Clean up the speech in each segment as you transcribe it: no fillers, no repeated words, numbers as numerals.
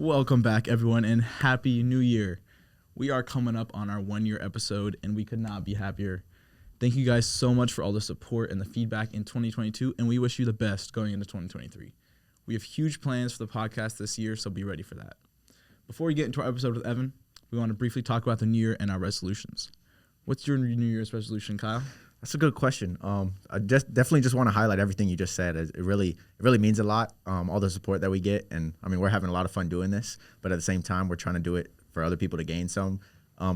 Welcome back, everyone, and Happy New Year. We are coming up on our 1-year episode, and we could not be happier. Thank you guys so much for all the support and the feedback in 2022, and we wish you the best going into 2023. We have huge plans for the podcast this year, so be ready for that. Before we get into our episode with Evan, we want to briefly talk about the new year and our resolutions. What's your New Year's resolution, Kyle? That's a good question. I definitely just want to highlight everything you just said. It really means a lot, all the support that we get. And, I mean, we're having a lot of fun doing this. But at the same time, we're trying to do it for other people to gain some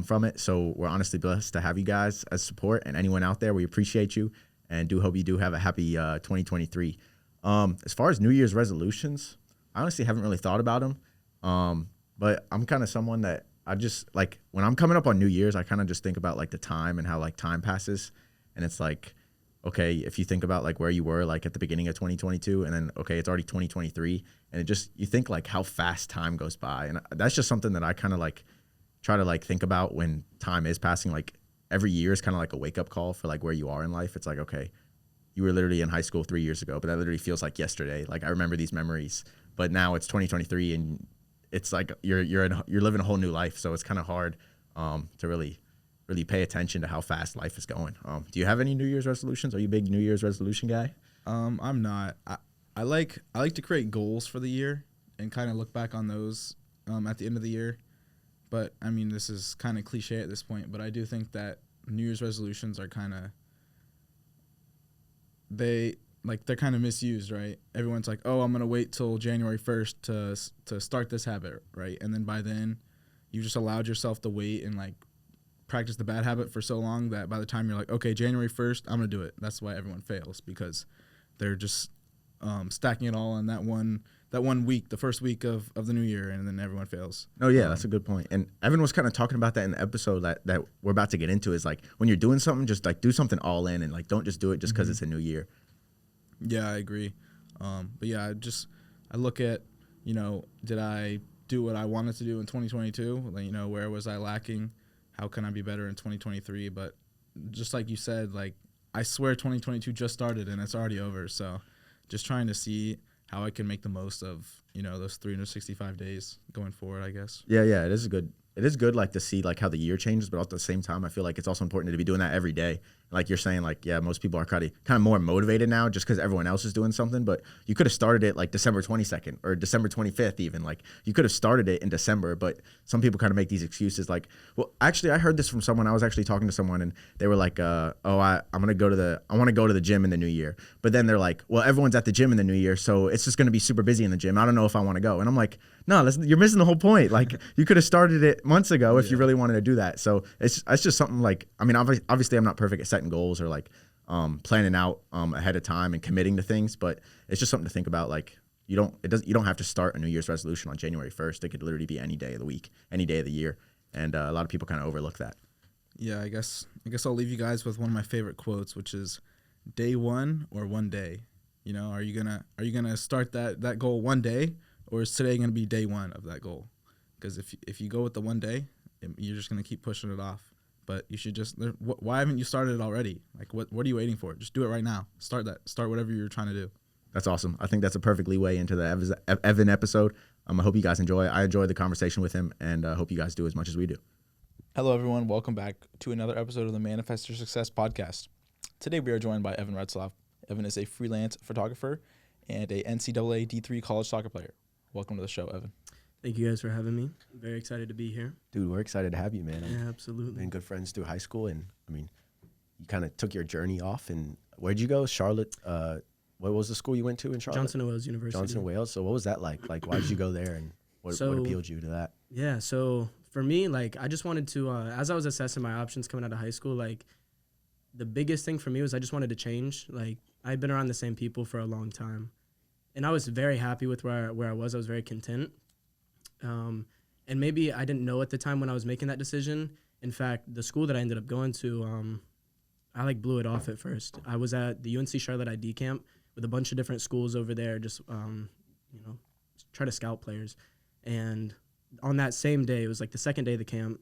from it. So we're honestly blessed to have you guys as support. And anyone out there, we appreciate you and do hope you do have a happy 2023. As far as New Year's resolutions, I honestly haven't really thought about them. But I'm kind of someone that I just, like, when I'm coming up on New Year's, I kind of just think about, like, the time and how, like, time passes. And it's like, okay, if you think about like where you were like at the beginning of 2022 and then, okay, it's already 2023. And it just, you think like how fast time goes by. And that's just something that I kind of like try to like think about when time is passing. Like every year is kind of like a wake up call for like where you are in life. It's like, okay, you were literally in high school 3 years ago, but that literally feels like yesterday. Like I remember these memories, but now it's 2023 and it's like you're living a whole new life. So it's kind of hard to really pay attention to how fast life is going. Do you have any New Year's resolutions? Are you a big New Year's resolution guy? I'm not. I like to create goals for the year and kind of look back on those at the end of the year. But I mean, this is kind of cliche at this point, but I do think that New Year's resolutions are they're kind of misused, right? Everyone's like, oh, I'm going to wait till January 1st to start this habit, right? And then by then you just allowed yourself to wait and like practice the bad habit for so long that by the time you're like, okay, January 1st, I'm going to do it. That's why everyone fails, because they're just stacking it all on that one week, the first week of the new year, and then everyone fails. Oh, yeah, that's a good point. And Evan was kind of talking about that in the episode that we're about to get into is like when you're doing something, just like do something all in and like don't just do it just because it's a new year. Yeah, I agree. But yeah, I look at, did I do what I wanted to do in 2022? Like, where was I lacking? How can I be better in 2023? But just like you said, like I swear 2022 just started and it's already over. So just trying to see how I can make the most of, those 365 days going forward, I guess. Yeah, it is good. It is good like to see like how the year changes, but at the same time, I feel like it's also important to be doing that every day. Like you're saying, like, yeah, most people are kind of more motivated now just because everyone else is doing something. But you could have started it like December 22nd or December 25th even. Like you could have started it in December, but some people kind of make these excuses like, well, actually, I heard this from someone. I was actually talking to someone and they were like, I want to go to the gym in the new year. But then they're like, well, everyone's at the gym in the new year, so it's just going to be super busy in the gym. I don't know if I want to go. And I'm like, no, you're missing the whole point. Like you could have started it months ago if you really wanted to do that. So it's just something like, I mean, obviously I'm not perfect at setting goals or like planning out ahead of time and committing to things, but it's just something to think about. Like you don't have to start a New Year's resolution on January 1st. It could literally be any day of the week, any day of the year. And a lot of people kind of overlook that. Yeah, I guess I'll leave you guys with one of my favorite quotes, which is day one or one day. Are you gonna start that goal one day, or is today gonna be day one of that goal? Because if you go with the one day, you're just gonna keep pushing it off. But you should why haven't you started it already? Like what are you waiting for? Just do it right now. Start whatever you're trying to do. That's awesome. I think that's a perfect leeway into the Evan episode. I hope you guys enjoy it. I enjoyed the conversation with him, and I hope you guys do as much as we do. Hello, everyone. Welcome back to another episode of the Manifest Your Success podcast. Today, we are joined by Evan Retzlaff. Evan is a freelance photographer and a NCAA D3 college soccer player. Welcome to the show, Evan. Thank you guys for having me. I'm very excited to be here. Dude, we're excited to have you, man. Yeah, absolutely. Been good friends through high school, and I mean, you kind of took your journey off. And where'd you go? Charlotte. What was the school you went to in Charlotte? Johnson & Wales University. Johnson & Wales. So what was that like? Like, why did you go there, and what appealed you to that? Yeah, so for me, like, I just wanted to, as I was assessing my options coming out of high school, like, the biggest thing for me was I just wanted to change. Like, I'd been around the same people for a long time, and I was very happy with where I was. I was very content. And maybe I didn't know at the time when I was making that decision. In fact, the school that I ended up going to, I like blew it off at first. I was at the UNC Charlotte ID camp with a bunch of different schools over there, just try to scout players. And on that same day, it was like the second day of the camp,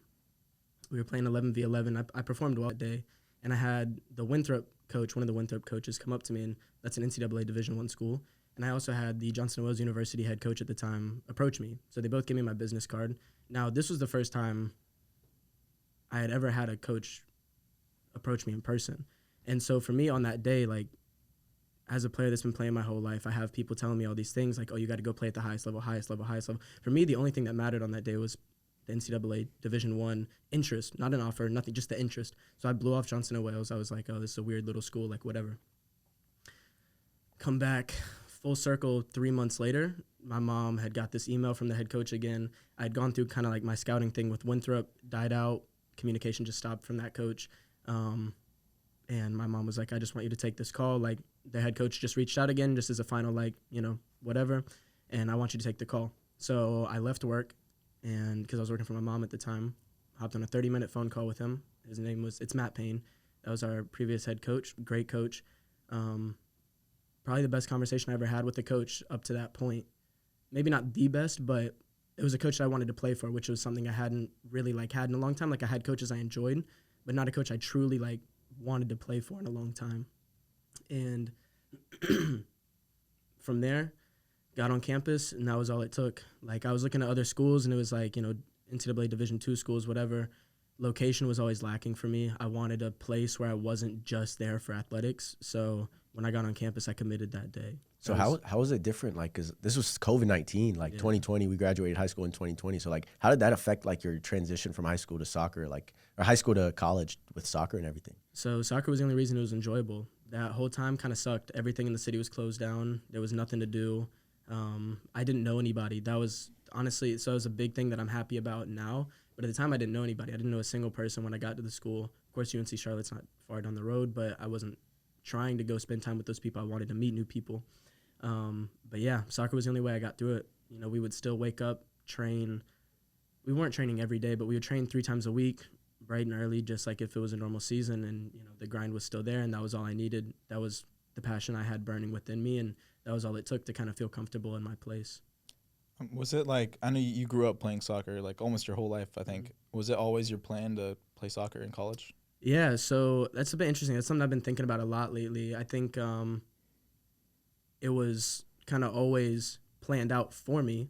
we were playing 11v11. I performed well that day, and I had the Winthrop coach, one of the Winthrop coaches, come up to me, and that's an NCAA Division I school. And I also had the Johnson & Wales University head coach at the time approach me. So they both gave me my business card. Now, this was the first time I had ever had a coach approach me in person. And so for me on that day, like, as a player that's been playing my whole life, I have people telling me all these things like, oh, you got to go play at the highest level, highest level, highest level. For me, the only thing that mattered on that day was the NCAA Division I interest, not an offer, nothing, just the interest. So I blew off Johnson & Wales. I was like, oh, this is a weird little school, like whatever. Come back full circle 3 months later, my mom had got this email from the head coach again. I'd gone through kind of like my scouting thing with Winthrop, died out, communication just stopped from that coach. And my mom was like, I just want you to take this call. Like, the head coach just reached out again, just as a final, like, you know, whatever. And I want you to take the call. So I left work, and because I was working for my mom at the time, hopped on a 30-minute phone call with him. His name was, it's Matt Payne. That was our previous head coach, great coach. Probably the best conversation I ever had with a coach up to that point. Maybe not the best, but it was a coach that I wanted to play for, which was something I hadn't really, like, had in a long time. Like, I had coaches I enjoyed, but not a coach I truly, like, wanted to play for in a long time. And from there, got on campus, and that was all it took. Like, I was looking at other schools, and it was like, you know, NCAA Division II schools, whatever. Location was always lacking for me. I wanted a place where I wasn't just there for athletics. So when I got on campus, I committed that day. So how was it different? Like, because this was COVID-19, like 2020, we graduated high school in 2020. So, like, how did that affect, like, your transition from high school to soccer, like, or high school to college with soccer and everything? So soccer was the only reason it was enjoyable. That whole time kind of sucked. Everything in the city was closed down. There was nothing to do. I didn't know anybody. That was honestly, so it was a big thing that I'm happy about now. But at the time, I didn't know anybody. I didn't know a single person when I got to the school. Of course, UNC Charlotte's not far down the road, but I wasn't trying to go spend time with those people. I wanted to meet new people. But yeah, soccer was the only way I got through it. You know, we would still wake up, train. We weren't training every day, but we would train 3 times a week, bright and early, just like if it was a normal season. And, you know, the grind was still there, and that was all I needed. That was the passion I had burning within me, and that was all it took to kind of feel comfortable in my place. Was it like, I know you grew up playing soccer like almost your whole life, I think. Was it always your plan to play soccer in college? Yeah, so that's a bit interesting. That's something I've been thinking about a lot lately. I think it was kind of always planned out for me.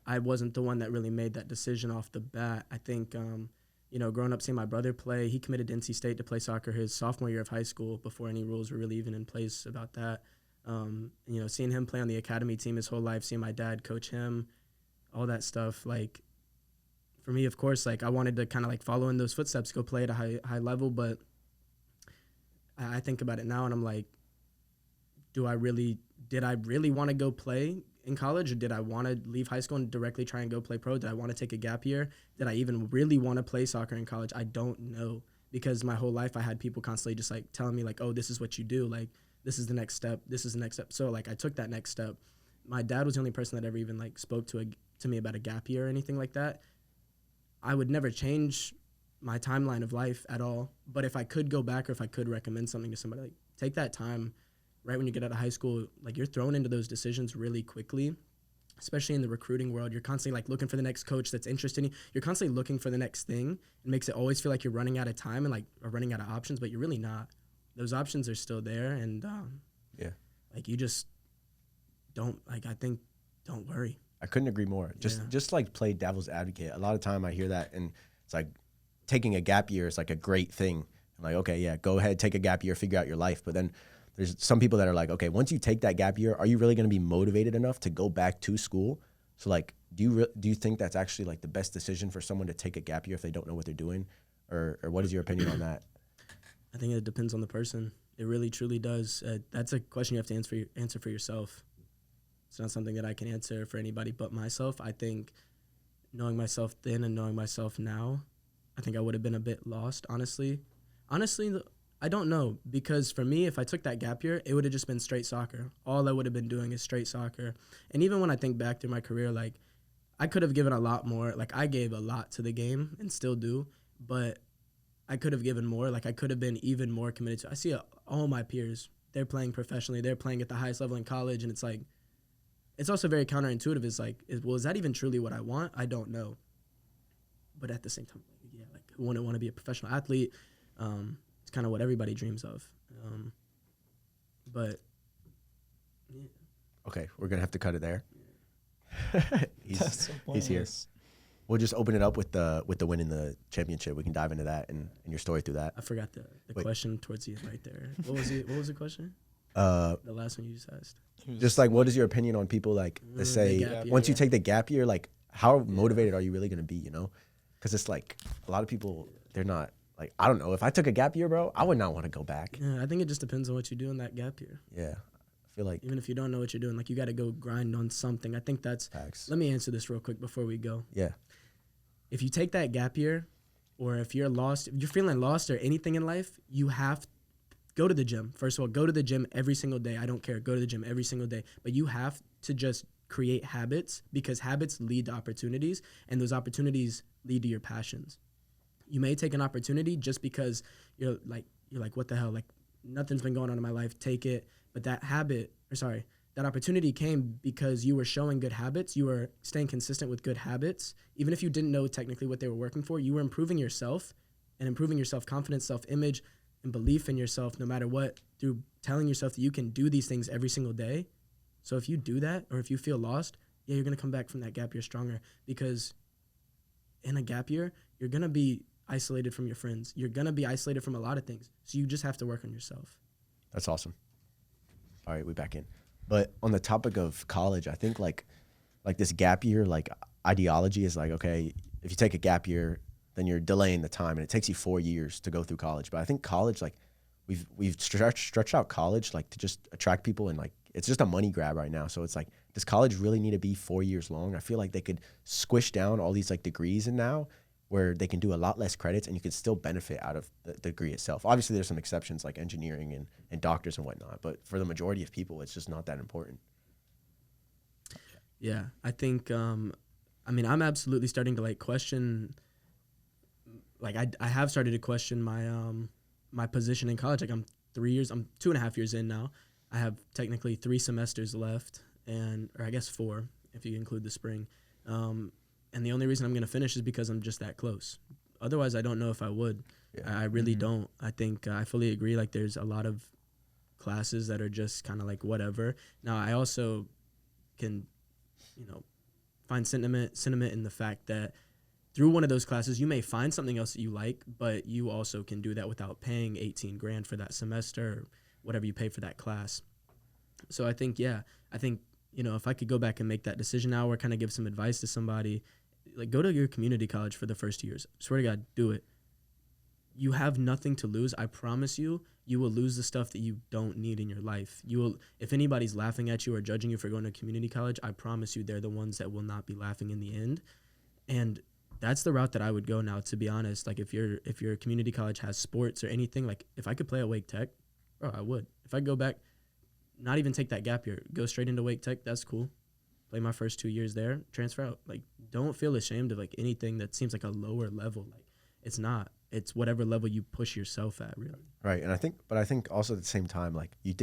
I wasn't the one that really made that decision off the bat. I think, you know, growing up seeing my brother play, he committed to NC State to play soccer his sophomore year of high school before any rules were really even in place about that. You know, seeing him play on the academy team his whole life, seeing my dad coach him, all that stuff, like, for me, of course, like, I wanted to kind of like follow in those footsteps, go play at a high level, but I think about it now and I'm like, did I really want to go play in college, or did I want to leave high school and directly try and go play pro? Did I want to take a gap year? Did I even really want to play soccer in college? I don't know, because my whole life I had people constantly just like telling me like, oh, this is what you do. Like, this is the next step. This is the next step. So like I took that next step. My dad was the only person that ever even like spoke to me about a gap year or anything like that. I would never change my timeline of life at all. But if I could go back, or if I could recommend something to somebody, like, take that time right when you get out of high school. Like, you're thrown into those decisions really quickly, especially in the recruiting world. You're constantly like looking for the next coach that's interested in you. You're constantly looking for the next thing. It makes it always feel like you're running out of time and like or running out of options, but you're really not. Those options are still there, and like, you just don't, like, I think, don't worry. I couldn't agree more. Just like play devil's advocate. A lot of time I hear that, and it's like taking a gap year is like a great thing. I'm like, okay, yeah, go ahead, take a gap year, figure out your life. But then there's some people that are like, okay, once you take that gap year, are you really going to be motivated enough to go back to school? So like, do you think that's actually like the best decision for someone to take a gap year if they don't know what they're doing, or what is your opinion on that? I think it depends on the person. It really, truly does. That's a question you have to answer for yourself. It's not something that I can answer for anybody but myself. I think knowing myself then and knowing myself now, I think I would have been a bit lost, honestly. Honestly, I don't know, because for me, if I took that gap year, it would have just been straight soccer. All I would have been doing is straight soccer. And even when I think back through my career, like, I could have given a lot more. Like, I gave a lot to the game and still do, but I could have given more. Like, I could have been even more committed to. I see all my peers, they're playing professionally. They're playing at the highest level in college, and it's like, it's also very counterintuitive. It's like, is that even truly what I want? I don't know. But at the same time, yeah, like, who wouldn't want to be a professional athlete? It's kind of what everybody dreams of. But yeah. Okay, we're gonna have to cut it there. That's so he's here. pointless. We'll just open it up with the win in the championship. We can dive into that and your story through that. I forgot the Wait. question towards the end right there. What was the question? The last one you just asked. Just like, what is your opinion on people like that The say gap once you year. take the gap year, like how motivated are you really gonna be? You know, because it's like a lot of people, they're not like, I don't know. If I took a gap year, bro, I would not want to go back. Yeah, I think it just depends on what you do in that gap year. Yeah, I feel like Even if you don't know what you're doing, like you got to go grind on something. I think that's. facts. Let me answer this real quick before we go. Yeah, If you take that gap year, or if you're lost, if you're feeling lost or anything in life, you have to go to the gym. First of all, go to the gym every single day. I don't care. Go to the gym every single day. But you have to just create habits, because habits lead to opportunities, and those opportunities lead to your passions. You may take an opportunity just because you're like, what the hell? Like, nothing's been going on in my life. Take it. But that opportunity came because you were showing good habits. You were staying consistent with good habits. Even if you didn't know technically what they were working for, you were improving yourself and improving your self-confidence, self-image, and belief in yourself no matter what, through telling yourself that you can do these things every single day. So if you do that, or if you feel lost, yeah, you're going to come back from that gap year stronger, because in a gap year, you're going to be isolated from your friends. You're going to be isolated from a lot of things. So you just have to work on yourself. that's awesome. All right, we back in. But on the topic of college, I think like this gap year, like ideology is like, okay, if you take a gap year, then you're delaying the time, and it takes you 4 years to go through college. But I think college, like we've stretched out college like to just attract people, and like it's just a money grab right now. So it's like, does college really need to be 4 years long? I feel like they could squish down all these like degrees and now where they can do a lot less credits and you can still benefit out of the degree itself. Obviously, there's some exceptions like engineering and doctors and whatnot, but for the majority of people, it's just not that important. Yeah, I think, I'm absolutely starting to like question, like I have started to question my my position in college. Like I'm 2.5 years in now. I have technically 3 semesters left, or I guess 4 if you include the spring. And the only reason I'm going to finish is because I'm just that close. Otherwise, I don't know if I would. Yeah. I really don't. I think I fully agree. Like there's a lot of classes that are just kind of like whatever. Now, I also can, find sentiment in the fact that through one of those classes, you may find something else that you like, but you also can do that without paying 18 grand for that semester or whatever you pay for that class. So I think, if I could go back and make that decision now, or kind of give some advice to somebody, like go to your community college for the first 2 years. Swear to God, do it. You have nothing to lose. I promise you, you will lose the stuff that you don't need in your life. You will, if anybody's laughing at you or judging you for going to community college, I promise you they're the ones that will not be laughing in the end. And that's the route that I would go now, to be honest. Like if your community college has sports or anything, like if I could play at Wake Tech, bro, I would. If I go back, not even take that gap year, go straight into Wake Tech, that's cool. Play my first 2 years there, transfer out. Like, don't feel ashamed of like anything that seems like a lower level. Like, it's not. It's whatever level you push yourself at, really. Right, and I think also at the same time, like you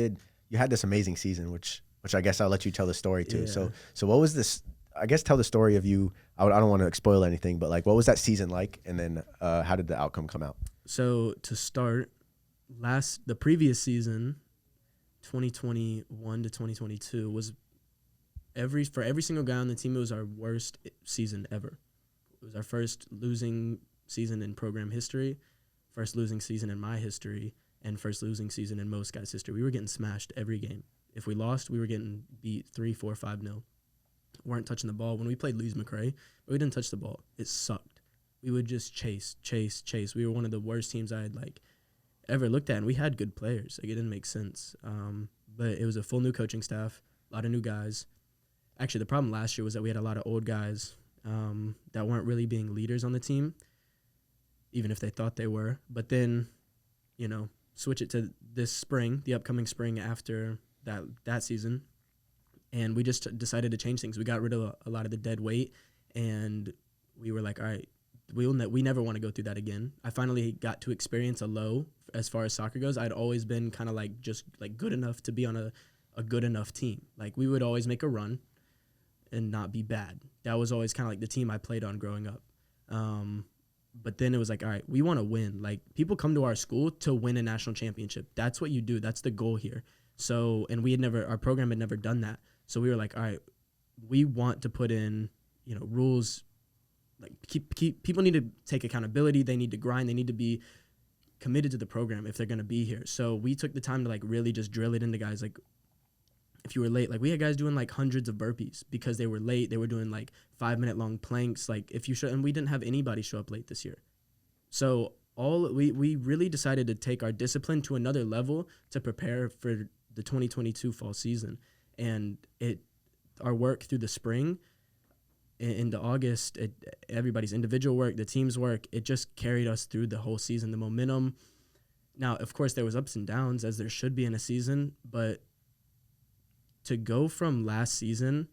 had this amazing season, which I guess I'll let you tell the story too. Yeah. So what was this? I guess tell the story of you. I don't want to spoil anything, but like, what was that season like, and then how did the outcome come out? So to start, the previous season, 2021 to 2022 was for every single guy on the team, it was our worst season ever. It was our first losing season in program history, first losing season in my history, and first losing season in most guys' history. We were getting smashed every game. If we lost, we were getting beat 3, 4, 5-0. Weren't touching the ball. When we played Lees McRae, but we didn't touch the ball. It sucked. We would just chase. We were one of the worst teams I had ever looked at, and we had good players. Like, it didn't make sense. But it was a full new coaching staff, a lot of new guys. Actually, the problem last year was that we had a lot of old guys that weren't really being leaders on the team, even if they thought they were. But then, switch it to this spring, the upcoming spring after that season, and we just decided to change things. We got rid of a lot of the dead weight, and we were like, all right, we never want to go through that again. I finally got to experience a low as far as soccer goes. I'd always been kind of like just like good enough to be on a good enough team. Like we would always make a run and not be bad. That was always kind of like the team I played on growing up. But then it was like, all right, we want to win. Like people come to our school to win a national championship. That's what you do. That's the goal here. So, and our program had never done that. So we were like, all right, we want to put in, rules. Like keep people need to take accountability. They need to grind. They need to be committed to the program if they're going to be here. So we took the time to like really just drill it into guys. Like if you were late, like we had guys doing like hundreds of burpees because they were late. They were doing like 5-minute long planks. Like if you show, and we didn't have anybody show up late this year. So we really decided to take our discipline to another level to prepare for the 2022 fall season. And our work through the spring into August, everybody's individual work, the team's work, it just carried us through the whole season. The momentum. Now, of course, there was ups and downs as there should be in a season, but to go from last season,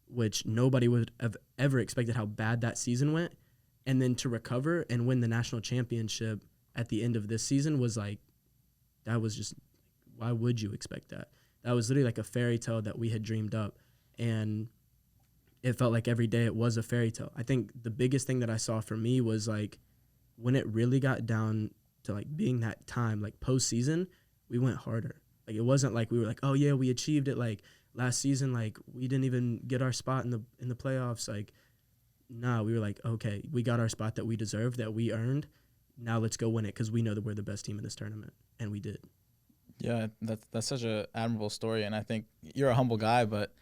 which nobody would have ever expected how bad that season went, and then to recover and win the national championship at the end of this season was like, that was just, why would you expect that? That was literally like a fairy tale that we had dreamed up. And it felt like every day it was a fairy tale. I think the biggest thing that I saw for me was like when it really got down to like being that time, like postseason, we went harder. Like it wasn't like we were like, oh yeah, we achieved it. Like last season, like we didn't even get our spot in the playoffs. Like, nah, we were like, okay, we got our spot that we deserved, that we earned. Now let's go win it because we know that we're the best team in this tournament, and we did. Yeah, that's such an admirable story, and I think you're a humble guy, but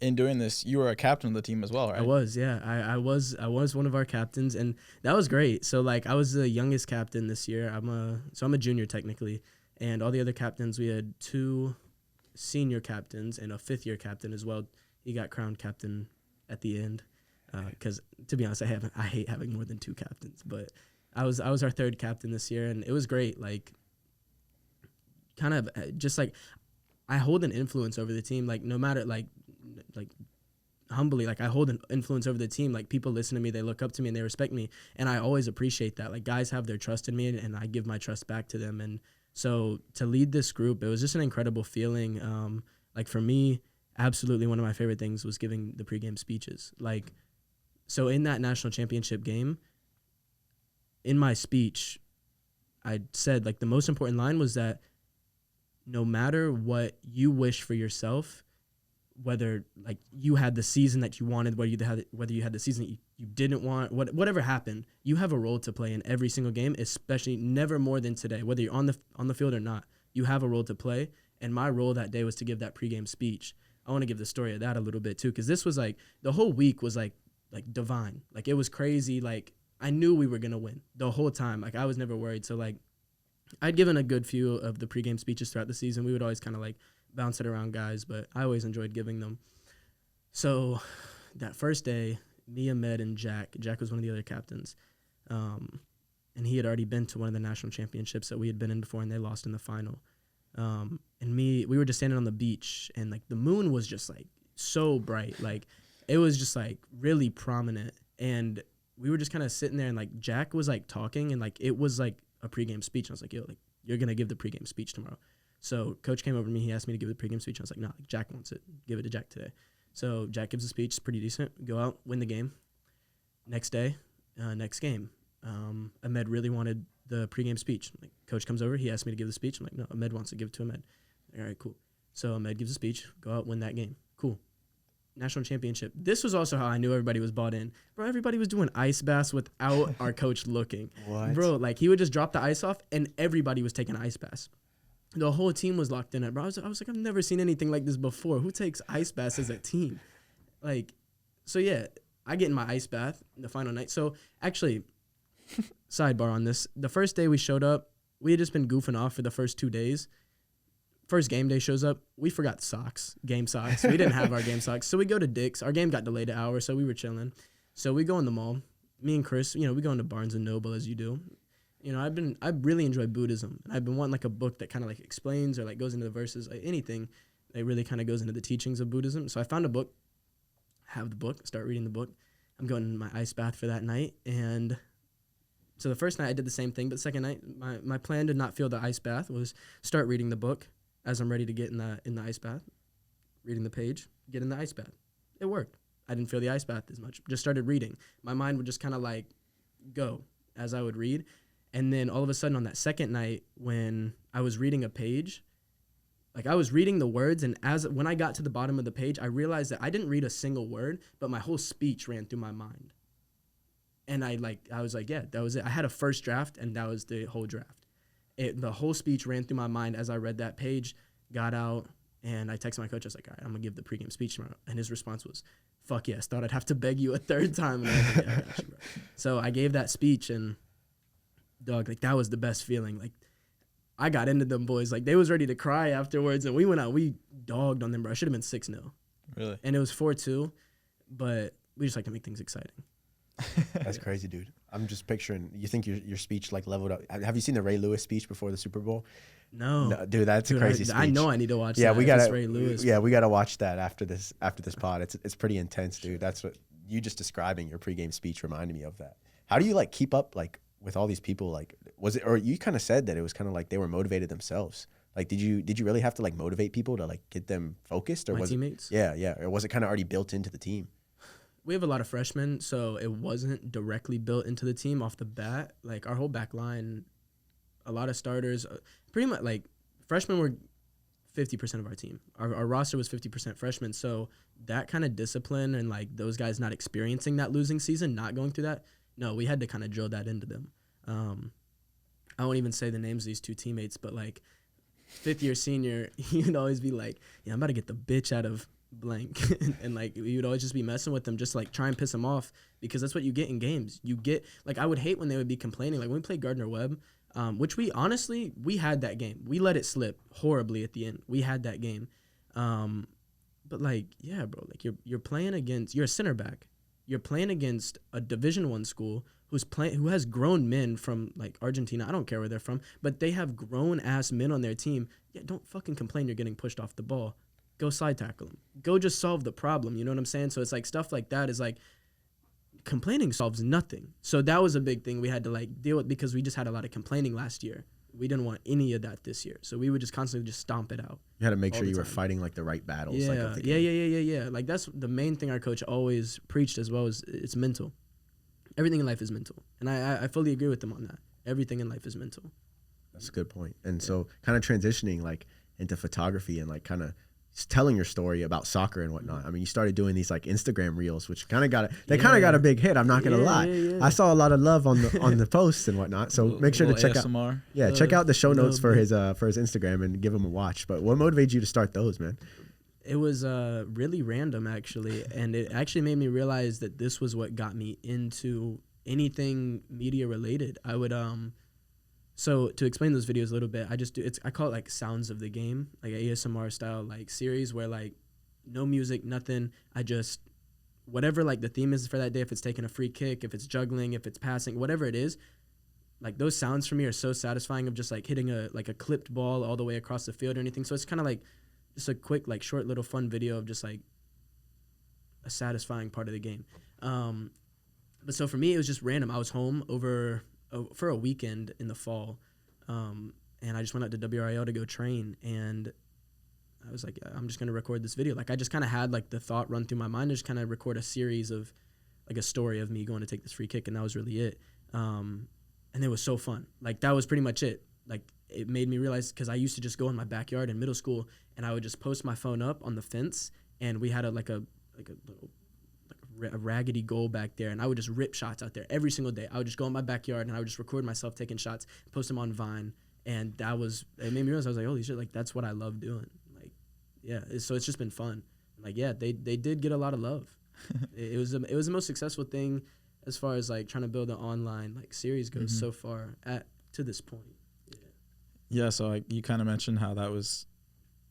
in doing this, you were a captain of the team as well, right? I was, yeah. I was one of our captains, and that was great. So like I was the youngest captain this year. I'm a junior technically, and all the other captains, we had 2 senior captains and a 5th-year captain as well. He got crowned captain at the end because to be honest, I hate having more than 2 captains, but I was our 3rd captain this year, and it was great. Like kind of just like I hold an influence over the team. Like no matter like humbly, like I hold an influence over the team. Like people listen to me, they look up to me, and they respect me, and I always appreciate that. Like guys have their trust in me, and I give my trust back to them. And so to lead this group, it was just an incredible feeling. Like for me, absolutely one of my favorite things was giving the pregame speeches. Like so in that national championship game, in my speech, I said like the most important line was that no matter what you wish for yourself, whether like you had the season that you wanted, whether you had the season that you didn't want, whatever happened, you have a role to play in every single game, especially never more than today. Whether you're on the field or not, you have a role to play. And my role that day was to give that pregame speech. I want to give the story of that a little bit too, because this was like the whole week was like divine. Like it was crazy. Like I knew we were gonna win the whole time. Like I was never worried. So like I'd given a good few of the pregame speeches throughout the season. We would always kind of like bounce it around guys, but I always enjoyed giving them. So that first day, me, Ahmed, and Jack was one of the other captains, and he had already been to one of the national championships that we had been in before, and they lost in the final. We were just standing on the beach, and like the moon was just like so bright, like it was just like really prominent, and we were just kind of sitting there, and like Jack was like talking, and like it was like a pregame speech. I was like, yo, like you're gonna give the pregame speech tomorrow. So coach came over to me. He asked me to give the pregame speech. I was like, no, like Jack wants it. Give it to Jack today. So Jack gives a speech. It's pretty decent. Go out, win the game. Next day, next game. Ahmed really wanted the pregame speech. Like coach comes over. He asked me to give the speech. I'm like, no, Ahmed wants to give it to Ahmed. All right, cool. So Ahmed gives a speech. Go out, win that game. Cool. National championship. This was also how I knew everybody was bought in. Bro, everybody was doing ice baths without our coach looking. What? Bro, like he would just drop the ice off and everybody was taking ice baths. The whole team was locked in it, bro. I was like, I've never seen anything like this before. Who takes ice baths as a team? Like, so yeah, I get in my ice bath the final night. So actually, sidebar on this. The first day we showed up, we had just been goofing off for the first 2 days. First game day shows up, we forgot socks, game socks. We didn't have our game socks. So we go to Dick's. Our game got delayed an hour, so we were chilling. So we go in the mall. Me and Chris, we go into Barnes & Noble as you do. I really enjoy Buddhism. I've been wanting like a book that kind of like explains or like goes into the verses, like anything that really kind of goes into the teachings of Buddhism. So I found a book, have the book, start reading the book. I'm going in my ice bath for that night. And so the first night I did the same thing, but the second night, my plan to not feel the ice bath was start reading the book as I'm ready to get in the ice bath, reading the page, get in the ice bath. It worked. I didn't feel the ice bath as much. Just started reading. My mind would just kind of like go as I would read. And then all of a sudden on that second night when I was reading a page, like I was reading the words, and when I got to the bottom of the page, I realized that I didn't read a single word, but my whole speech ran through my mind. And I was like, yeah, that was it. I had a first draft, and that was the whole draft. The whole speech ran through my mind as I read that page, got out, and I texted my coach. I was like, all right, I'm going to give the pregame speech tomorrow. And his response was, fuck yes, thought I'd have to beg you a third time. And I was like, yeah, I got you, bro. So I gave that speech, and dog, like that was the best feeling. Like I got into them boys. Like they was ready to cry afterwards, and we went out. We dogged on them, bro. I should have been 6-0. Really? And it was 4-2, but we just like to make things exciting. That's crazy, dude. I'm just picturing. You think your speech like leveled up? Have you seen the Ray Lewis speech before the Super Bowl? No, Dude, that's a crazy speech. I know I need to watch. Yeah, that we if it's gotta. Ray Lewis. Yeah, we gotta watch that after this pod. It's pretty intense, dude. That's what you just describing your pregame speech reminded me of that. How do you like keep up like with all these people? Like, was it, or you kind of said that it was kind of like they were motivated themselves. Like, did you really have to like motivate people to like get them focused, or My was teammates? Yeah, or was it kind of already built into the team? We have a lot of freshmen, so it wasn't directly built into the team off the bat. Like our whole back line, a lot of starters, pretty much like freshmen were 50% of our team. Our roster was 50% freshmen. So that kind of discipline and like those guys not experiencing that losing season, not going through that, no, we had to kind of drill that into them. I won't even say the names of these two teammates, but like fifth year senior, you'd always be like, yeah, I'm about to get the bitch out of blank. and like we would always just be messing with them, just like try and piss them off, because that's what you get in games. You get like, I would hate when they would be complaining. Like when we played Gardner Webb, which we had that game. We let it slip horribly at the end. We had that game. But like, yeah, bro, like you're playing against, you're a center back. You're playing against a Division I school who has grown men from like Argentina. I don't care where they're from, but they have grown ass men on their team. Yeah, don't fucking complain you're getting pushed off the ball. Go side tackle them. Go just solve the problem. You know what I'm saying? So it's like stuff like that is like, complaining solves nothing. So that was a big thing we had to like deal with, because we just had a lot of complaining last year. We didn't want any of that this year. So we would just constantly just stomp it out. You had to make sure you were fighting like the right battles. Yeah, like, of the yeah. game. Like that's the main thing our coach always preached as well, is it's mental. Everything in life is mental. And I fully agree with him on that. Everything in life is mental. That's a good point. And so kind of transitioning like into photography and like kind of telling your story about soccer and whatnot. I mean, you started doing these like Instagram reels, which kind of got a big hit. I'm not gonna lie. Yeah. I saw a lot of love on the posts and whatnot. So make sure to check ASMR. out. Yeah, check out the show notes for his Instagram and give him a watch. But what motivated you to start those, man? It was really random actually, and it actually made me realize that this was what got me into anything media related. I would So to explain those videos a little bit, I call it like sounds of the game, like an ASMR style like series where like no music, nothing. I just, whatever like the theme is for that day, if it's taking a free kick, if it's juggling, if it's passing, whatever it is, like those sounds for me are so satisfying of just like hitting a clipped ball all the way across the field or anything. So it's kind of like just a quick like short little fun video of just like a satisfying part of the game. But so for me, it was just random. I was home for a weekend in the fall, and I just went out to WRIL to go train, and I was like, I'm just going to record this video. Like I just kind of had like the thought run through my mind to just kind of record a series of like a story of me going to take this free kick, and that was really it. And it was so fun. Like that was pretty much it. Like it made me realize, because I used to just go in my backyard in middle school, and I would just post my phone up on the fence, and we had a raggedy goal back there, and I would just rip shots out there every single day. I would just go in my backyard and I would just record myself taking shots, post them on Vine, and it made me realize, I was like, holy shit, like that's what I love doing. Like, yeah, so it's just been fun. Like, yeah, they did get a lot of love. it was the most successful thing as far as like trying to build an online like series goes so far to this point. Yeah, so like you kind of mentioned how that was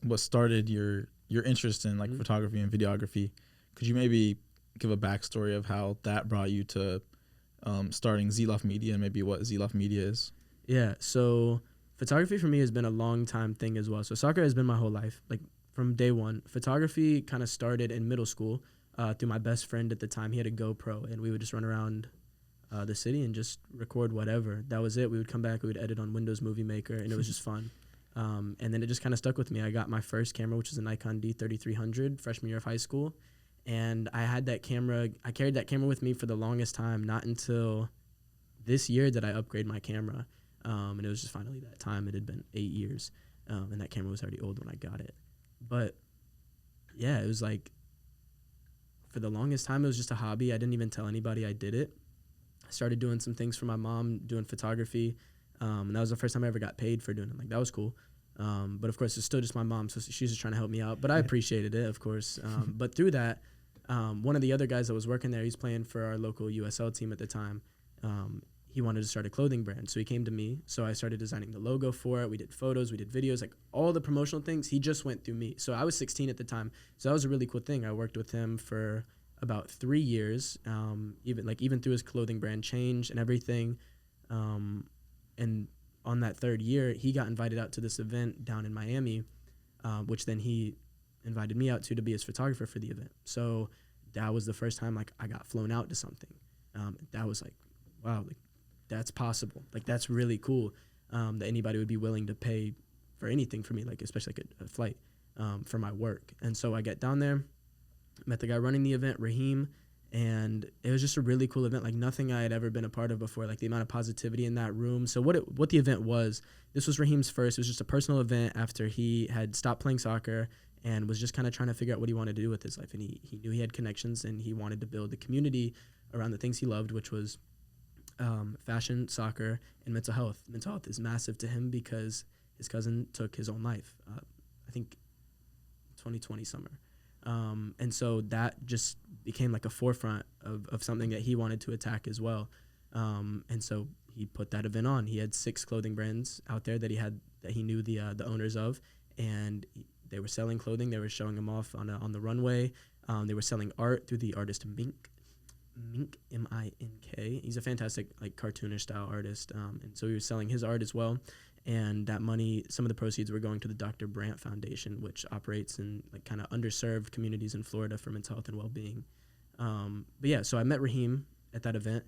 what started your interest in like photography and videography. Could you maybe give a backstory of how that brought you to starting Zloff Media, and maybe what Zloff Media is? Yeah, so photography for me has been a long time thing as well. So soccer has been my whole life, like from day one. Photography kind of started in middle school through my best friend at the time. He had a GoPro, and we would just run around the city and just record whatever. That was it. We would come back, we would edit on Windows Movie Maker, and it was just fun. And then it just kind of stuck with me. I got my first camera, which was a Nikon D3300 freshman year of high school. And I carried that camera with me for the longest time, not until this year did I upgrade my camera. And it was just finally that time. It had been 8 years. and that camera was already old when I got it. But yeah, it was like, for the longest time, it was just a hobby. I didn't even tell anybody I did it. I started doing some things for my mom, doing photography. And that was the first time I ever got paid for doing it. Like, that was cool. But of course, it's still just my mom, so she's just trying to help me out. But I appreciated it, of course. But through that, one of the other guys that was working there, he's playing for our local USL team at the time. He wanted to start a clothing brand, so he came to me. So I started designing the logo for it. We did photos, we did videos, like all the promotional things. He just went through me. So I was 16 at the time. So that was a really cool thing. I worked with him for about 3 years, even through his clothing brand change and everything. And on that third year, he got invited out to this event down in Miami, which then he invited me out to be his photographer for the event. So that was the first time like I got flown out to something. That was like, wow, like that's possible. Like that's really cool, that anybody would be willing to pay for anything for me, like especially like a flight for my work. And so I get down there, met the guy running the event, Raheem, and it was just a really cool event, like nothing I had ever been a part of before, like the amount of positivity in that room. So what the event was, this was Raheem's first. It was just a personal event after he had stopped playing soccer and was just kind of trying to figure out what he wanted to do with his life. And he knew he had connections and he wanted to build a community around the things he loved, which was fashion, soccer, and mental health. Mental health is massive to him because his cousin took his own life, I think 2020 summer. And so that just became like a forefront of something that he wanted to attack as well. And so he put that event on. He had 6 clothing brands out there that he knew the owners of, and they were selling clothing. They were showing them off on the runway. They were selling art through the artist Mink, M-I-N-K. He's a fantastic like cartoonish style artist. And so he was selling his art as well. And that money, some of the proceeds were going to the Dr. Brandt Foundation, which operates in like kind of underserved communities in Florida for mental health and well-being. But yeah, so I met Raheem at that event,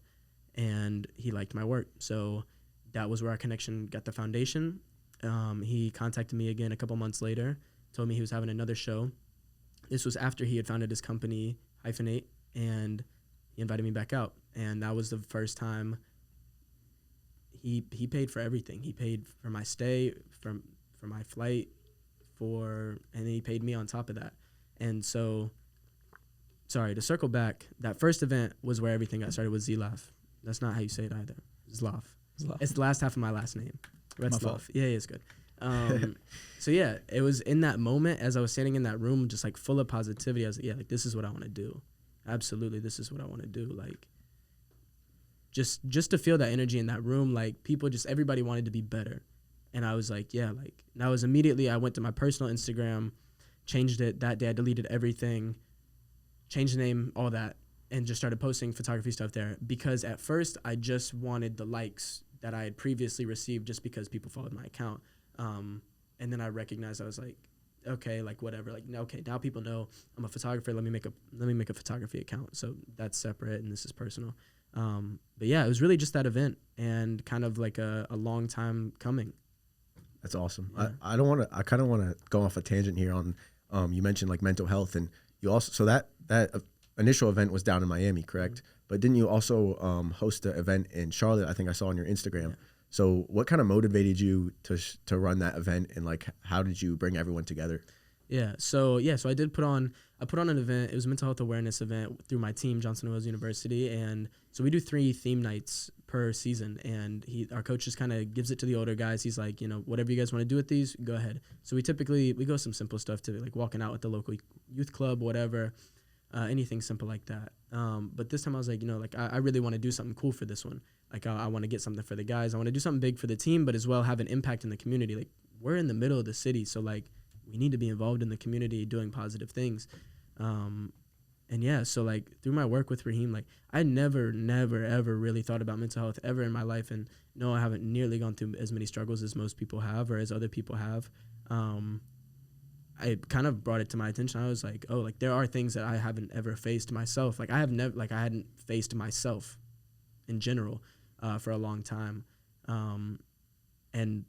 and he liked my work. So that was where our connection got the foundation. He contacted me again a couple months later, told me he was having another show. This was after he had founded his company, Hyphenate, and he invited me back out. And that was the first time he paid for everything. He paid for my stay, for my flight, and then he paid me on top of that. And so, sorry, to circle back, that first event was where everything got started with Zlaff. That's not how you say it either. Zlaff. It's the last half of my last name. Retzlaff. Yeah, it's good. So yeah, it was in that moment as I was standing in that room, just like full of positivity. I was like, yeah, like this is what I want to do. Absolutely, this is what I want to do. Like, just to feel that energy in that room, like everybody wanted to be better. And I was like, yeah, like, and I went to my personal Instagram, changed it that day. I deleted everything, changed the name, all that, and just started posting photography stuff there. Because at first I just wanted the likes that I had previously received just because people followed my account. And then I recognized, I was like, okay, like whatever, like, okay, now people know I'm a photographer. Let me make a photography account. So that's separate and this is personal. But yeah, it was really just that event and kind of like a long time coming. That's awesome. Yeah. I kind of want to go off a tangent here on, you mentioned like mental health, and you also, so that initial event was down in Miami, correct? Mm-hmm. But didn't you also host an event in Charlotte? I think I saw on your Instagram. Yeah. So what kind of motivated you to run that event, and like how did you bring everyone together? So I put on an event. It was a mental health awareness event through my team, Johnson & Wales University, and so we do 3 theme nights per season. And our coach just kind of gives it to the older guys. He's like, whatever you guys want to do with these, go ahead. So we go some simple stuff to like walking out with the local youth club, whatever, anything simple like that. But this time I was like, I really want to do something cool for this one. Like I want to get something for the guys. I want to do something big for the team, but as well have an impact in the community. Like we're in the middle of the city, so like we need to be involved in the community doing positive things. And yeah, so like through my work with Raheem, like I never, ever really thought about mental health ever in my life. And no, I haven't nearly gone through as many struggles as most people have or as other people have. I kind of brought it to my attention. I was like, oh, like there are things that I haven't ever faced myself. Like I hadn't faced myself in general for a long time. And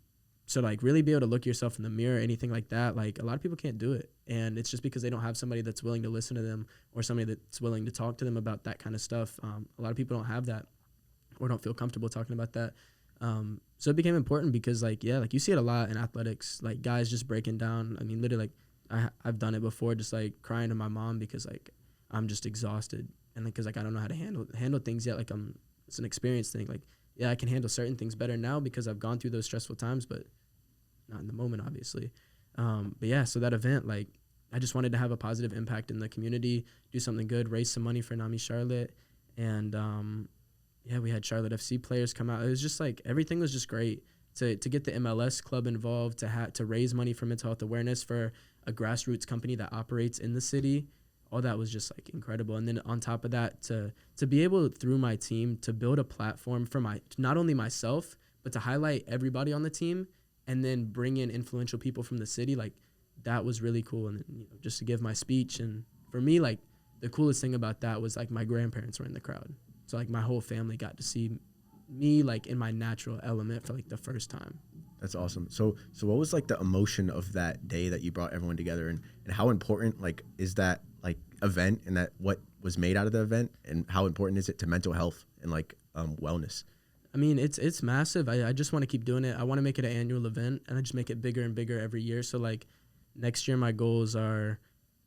so like really be able to look yourself in the mirror, anything like that, like a lot of people can't do it. And it's just because they don't have somebody that's willing to listen to them or somebody that's willing to talk to them about that kind of stuff. A lot of people don't have that or don't feel comfortable talking about that. So it became important because like, yeah, like you see it a lot in athletics, like guys just breaking down. I mean, literally like I've done it before, just like crying to my mom because like I'm just exhausted. And because like I don't know how to handle things yet. Like it's an experience thing. Like, yeah, I can handle certain things better now because I've gone through those stressful times, but not in the moment, obviously. But yeah, so that event, like, I just wanted to have a positive impact in the community, do something good, raise some money for NAMI Charlotte. And yeah, we had Charlotte FC players come out. It was just like, everything was just great. To get the MLS club involved, to raise money for mental health awareness for a grassroots company that operates in the city, all that was just like incredible. And then on top of that, to be able through my team to build a platform for not only myself, but to highlight everybody on the team and then bring in influential people from the city, like that was really cool. And then, just to give my speech. And for me, like the coolest thing about that was like my grandparents were in the crowd. So like my whole family got to see me like in my natural element for like the first time. That's awesome. So what was like the emotion of that day that you brought everyone together, and how important like is that like event, and that what was made out of the event, and how important is it to mental health and like wellness? I mean, it's massive. I just want to keep doing it. I want to make it an annual event, and I just make it bigger and bigger every year. So like next year, my goals are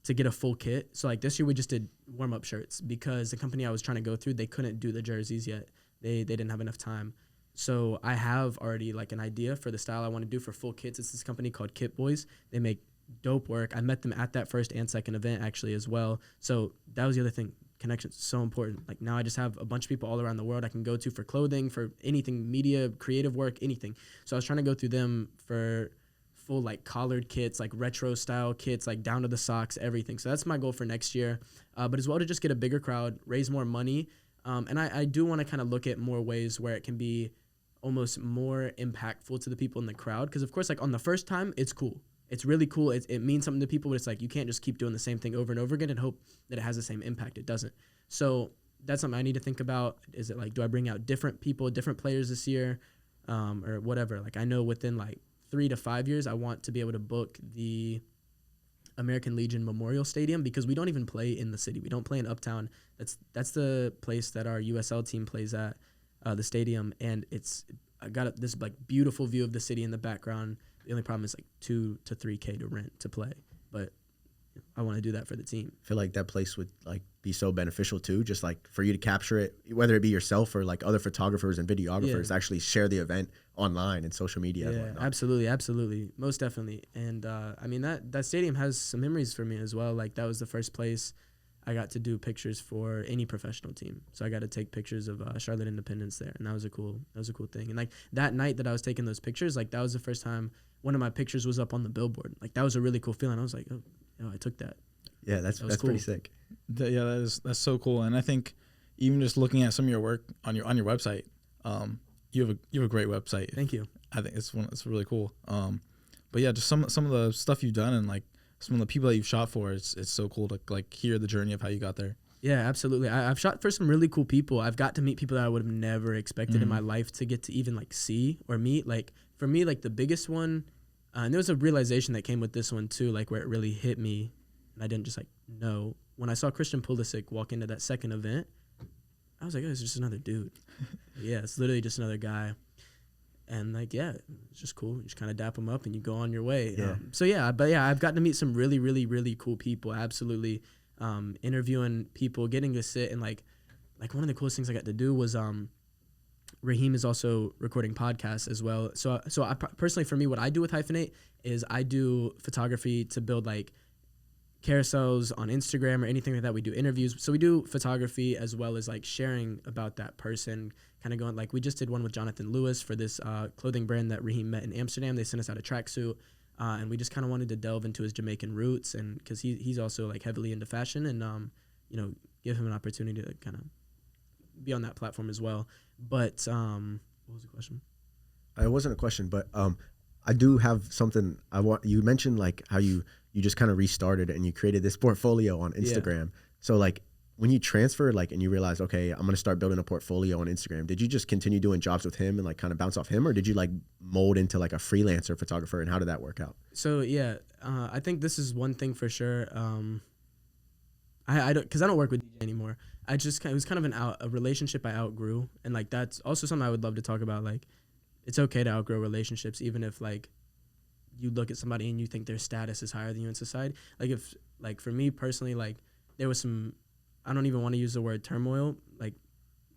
to get a full kit. So like this year we just did warm-up shirts because the company I was trying to go through, they couldn't do the jerseys yet. They didn't have enough time. So I have already like an idea for the style I want to do for full kits. It's this company called Kit Boys. They make dope work. I met them at that first and second event actually as well. So that was the other thing. Connections, so important. Like now I just have a bunch of people all around the world I can go to for clothing, for anything, media, creative work, anything. So I was trying to go through them for full like collared kits, like retro style kits, like down to the socks, everything. So that's my goal for next year. But as well to just get a bigger crowd, raise more money. And I do want to kind of look at more ways where it can be almost more impactful to the people in the crowd. Because of course, like on the first time, it's cool. It's really cool. It means something to people, but it's like you can't just keep doing the same thing over and over again and hope that it has the same impact. It doesn't. So that's something I need to think about. Is it like, do I bring out different people, different players this year, or whatever? Like I know within like 3 to 5 years, I want to be able to book the American Legion Memorial Stadium because we don't even play in the city. We don't play in Uptown. That's the place that our USL team plays at, the stadium, and I got this like beautiful view of the city in the background. The only problem is like $2,000 to $3,000 to rent to play, but I want to do that for the team. I feel like that place would like be so beneficial too, just like for you to capture it, whether it be yourself or like other photographers and videographers, actually share the event online and social media. Yeah, and whatnot. absolutely, most definitely. And I mean that stadium has some memories for me as well. Like that was the first place I got to do pictures for any professional team. So I got to take pictures of Charlotte Independence there, and that was a cool thing. And like that night that I was taking those pictures, like that was the first time one of my pictures was up on the billboard. Like that was a really cool feeling. I was like, oh, I took that. Yeah, that's cool. Pretty sick. That's so cool. And I think even just looking at some of your work on your website, you have a great website. Thank you. I think it's really cool. But yeah, just some of the stuff you've done and like some of the people that you've shot for, it's so cool to like hear the journey of how you got there. Yeah, absolutely. I've shot for some really cool people. I've got to meet people that I would have never expected in my life to get to even like see or meet. Like for me, like the biggest one, and there was a realization that came with this one too, like where it really hit me, and I didn't just like know. When I saw Christian Pulisic walk into that second event, I was like, oh, it's just another dude. Yeah, it's literally just another guy. And like, yeah, it's just cool. You just kind of dap them up and you go on your way. Yeah. But I've gotten to meet some really, really, really cool people. Absolutely. Interviewing people, getting to sit and like one of the coolest things I got to do was Raheem is also recording podcasts as well. So I personally, for me, what I do with Hyphenate is I do photography to build like carousels on Instagram or anything like that. We do interviews. So we do photography as well as like sharing about that person, kind of going like we just did one with Jonathan Lewis for this clothing brand that Raheem met in Amsterdam. They sent us out a tracksuit and we just kind of wanted to delve into his Jamaican roots, and because he's also like heavily into fashion, and give him an opportunity to kind of be on that platform as well. But what was the question? It wasn't a question, but I do have something I want. You mentioned like how you just kind of restarted and you created this portfolio on Instagram. Yeah. So like when you transferred, like, and you realized, okay, I'm going to start building a portfolio on Instagram, did you just continue doing jobs with him and like kind of bounce off him, or did you like mold into like a freelancer photographer, and how did that work out? So yeah, I think this is one thing for sure. I don't, cause I don't work with DJ anymore. It was kind of a relationship I outgrew. And like, that's also something I would love to talk about. Like, it's okay to outgrow relationships, even if like you look at somebody and you think their status is higher than you in society. Like if, like for me personally, like there was some, I don't even want to use the word turmoil. Like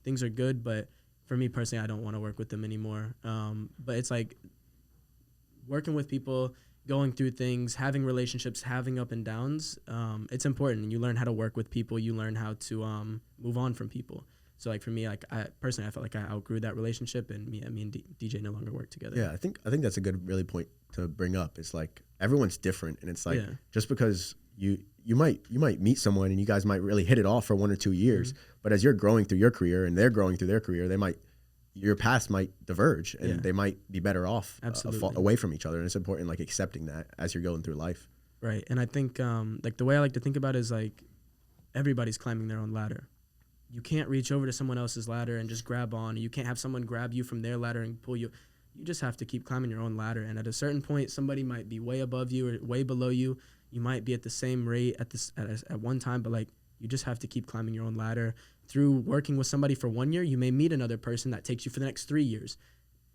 things are good, but for me personally, I don't want to work with them anymore. But it's like working with people, going through things, having relationships, having up and downs. It's important. You learn how to work with people. You learn how to move on from people. So like for me, like I felt like I outgrew that relationship, and me and DJ no longer work together. Yeah, I think that's a good really point to bring up. It's like everyone's different, and it's like just because you might meet someone and you guys might really hit it off for 1 or 2 years, but as you're growing through your career and they're growing through their career, your paths might diverge, and they might be better off away from each other. And it's important, like accepting that as you're going through life. Right, and I think like the way I like to think about it is like everybody's climbing their own ladder. You can't reach over to someone else's ladder and just grab on. You can't have someone grab you from their ladder and pull you. You just have to keep climbing your own ladder. And at a certain point, somebody might be way above you or way below you. You might be at the same rate at one time, but like you just have to keep climbing your own ladder. Through working with somebody for 1 year, you may meet another person that takes you for the next 3 years,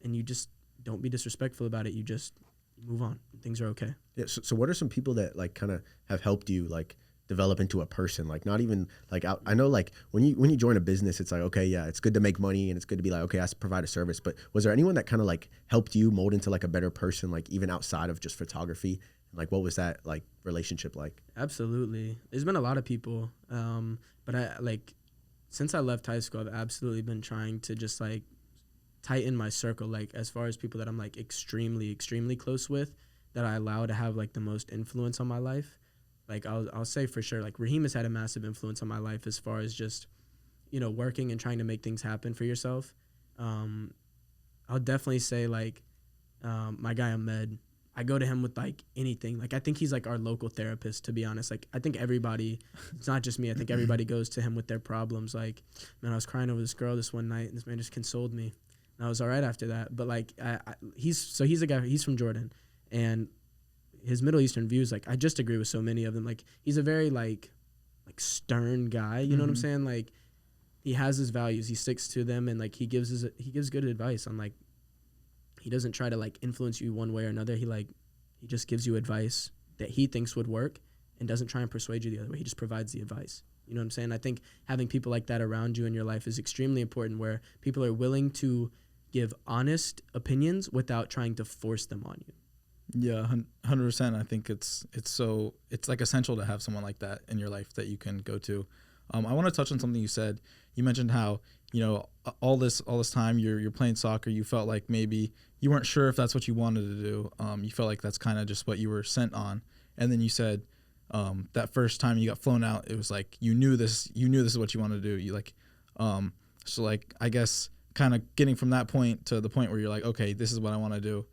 and you just don't be disrespectful about it. You just move on. Things are okay. Yeah. So what are some people that like kind of have helped you like develop into a person? Like not even like I know like when you join a business, it's like, okay, yeah, it's good to make money and it's good to be like, okay, I provide a service. But was there anyone that kind of like helped you mold into like a better person, like even outside of just photography? Like what was that like relationship like? Absolutely. There's been a lot of people. But I like since I left high school, I've absolutely been trying to just like tighten my circle, like as far as people that I'm like extremely, extremely close with, that I allow to have like the most influence on my life. Like I'll say for sure, like Raheem has had a massive influence on my life as far as just, you know, working and trying to make things happen for yourself. I'll definitely say like my guy Ahmed, I go to him with like anything. Like I think he's like our local therapist, to be honest. Like I think everybody, it's not just me, I think everybody goes to him with their problems. Like, man, I was crying over this girl this one night and this man just consoled me. And I was all right after that. But like he's a guy, he's from Jordan, and his Middle Eastern views, like I just agree with so many of them. Like he's a very like stern guy, you know what I'm saying? Like he has his values, he sticks to them, and like he gives good advice on like, he doesn't try to like influence you one way or another. He just gives you advice that he thinks would work and doesn't try and persuade you the other way. He just provides the advice. You know what I'm saying? I think having people like that around you in your life is extremely important, where people are willing to give honest opinions without trying to force them on you. Yeah, 100%. I think it's like essential to have someone like that in your life that you can go to. I want to touch on something you said. You mentioned how, you know, all this time you're playing soccer, you felt like maybe you weren't sure if that's what you wanted to do. You felt like that's kind of just what you were sent on. And then you said that first time you got flown out, it was like you knew this is what you wanted to do. You like so like I guess kind of getting from that point to the point where you're like, okay, this is what I want to do.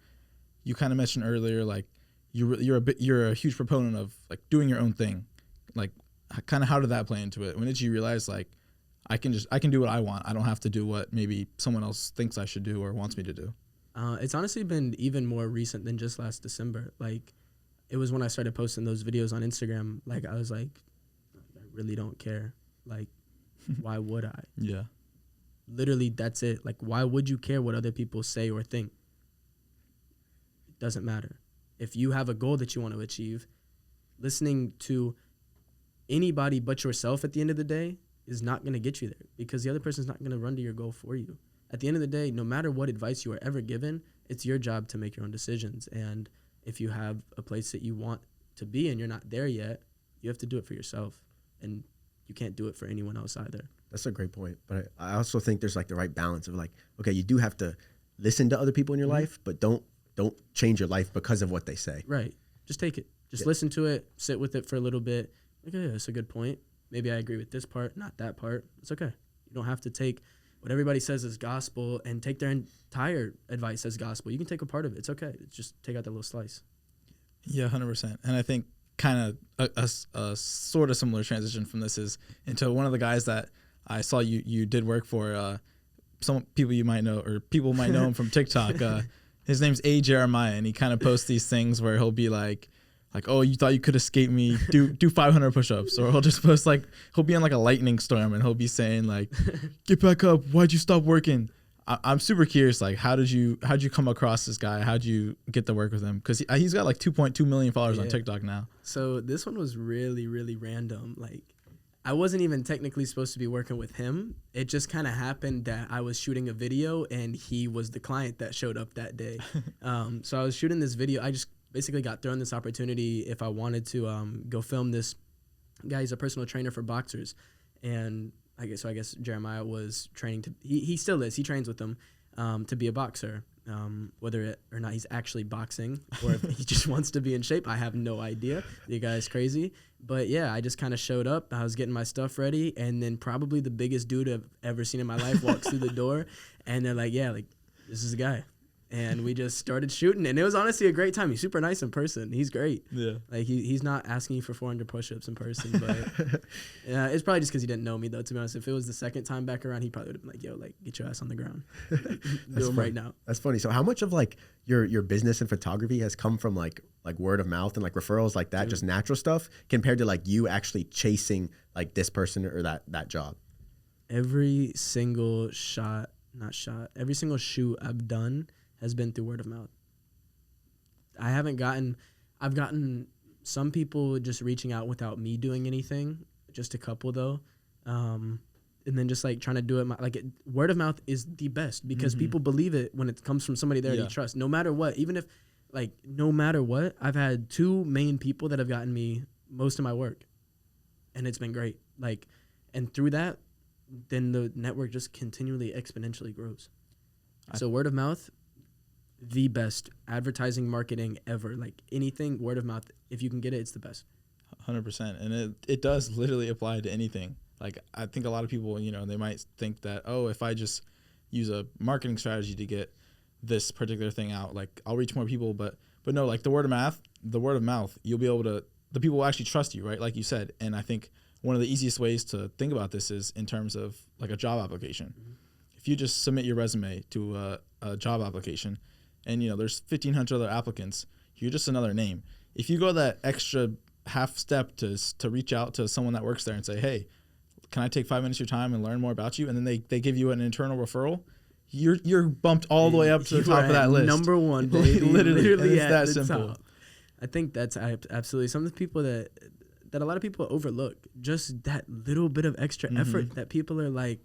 You kind of mentioned earlier, like you're a huge proponent of like doing your own thing. Like, kind of how did that play into it? When did you realize like I can do what I want? I don't have to do what maybe someone else thinks I should do or wants me to do. It's honestly been even more recent than just last December. Like, it was when I started posting those videos on Instagram. Like, I was like, I really don't care. Like, why would I? Yeah. Literally, that's it. Like, why would you care what other people say or think? Doesn't matter. If you have a goal that you want to achieve, listening to anybody but yourself at the end of the day is not going to get you there, because the other person's not going to run to your goal for you. At the end of the day, no matter what advice you are ever given, it's your job to make your own decisions. And if you have a place that you want to be and you're not there yet, you have to do it for yourself. And you can't do it for anyone else either. That's a great point. But I also think there's like the right balance of like, okay, you do have to listen to other people in your life, but don't change your life because of what they say. Right. Just take it. Just listen to it. Sit with it for a little bit. Like, yeah, that's a good point. Maybe I agree with this part, not that part. It's okay. You don't have to take what everybody says as gospel and take their entire advice as gospel. You can take a part of it. It's okay. Just take out that little slice. Yeah, 100%. And I think kind of a sort of similar transition from this is into one of the guys that I saw you did work for. Some people you might know, or people might know him from TikTok. His name's A. Jeremiah, and he kind of posts these things where he'll be like, oh, you thought you could escape me? Do 500 push-ups. Or he'll just post like, he'll be in like a lightning storm and he'll be saying like, get back up. Why'd you stop working? I'm super curious. Like, how'd you come across this guy? How'd you get to work with him? Because he's got like 2.2 million followers on TikTok now. So this one was really, really random. Like, I wasn't even technically supposed to be working with him. It just kind of happened that I was shooting a video and he was the client that showed up that day. So I was shooting this video. I just basically got thrown this opportunity if I wanted to go film this guy. He's a personal trainer for boxers, and I guess Jeremiah was training to. He still is. He trains with them to be a boxer. Whether it or not he's actually boxing or if he just wants to be in shape, I have no idea. The guy's crazy. But yeah, I just kind of showed up. I was getting my stuff ready, and then probably the biggest dude I've ever seen in my life walks through the door, and they're like, yeah, like, this is the guy. And we just started shooting, and it was honestly a great time. He's super nice in person. He's great. Yeah. Like, he's not asking you for 400 push-ups in person, but yeah, it's probably just because he didn't know me, though, to be honest. If it was the second time back around, he probably would have been like, yo, like, get your ass on the ground. Like, do him right now. That's funny. So how much of, like, your business and photography has come from, like word of mouth and, like, referrals like that, just natural stuff, compared to, like, you actually chasing, like, this person or that job? Every single every single shoot I've done has been through word of mouth. I've gotten some people just reaching out without me doing anything, just a couple though. And then just like trying to do it, word of mouth is the best because people believe it when it comes from somebody there they trust, no matter what. Even if no matter what, I've had 2 main people that have gotten me most of my work, and it's been great. Like, and through that, then the network just continually exponentially grows. So word of mouth, the best advertising marketing ever. Like, anything, word of mouth, if you can get it, it's the best. 100%. And it does literally apply to anything. Like, I think a lot of people, they might think that, oh, if I just use a marketing strategy to get this particular thing out, like, I'll reach more people. But no, like, the word of mouth, you'll be able to, the people will actually trust you, right? Like you said. And I think one of the easiest ways to think about this is in terms of like a job application. If you just submit your resume to a job application, and there's 1,500 other applicants, you're just another name. If you go that extra half step to reach out to someone that works there and say, hey, can I take 5 minutes of your time and learn more about you? And then they give you an internal referral, you're bumped all the way up to the top of that list. Number one, baby. literally it's that simple. Top. I think that's absolutely some of the people that a lot of people overlook. Just that little bit of extra effort that people are like,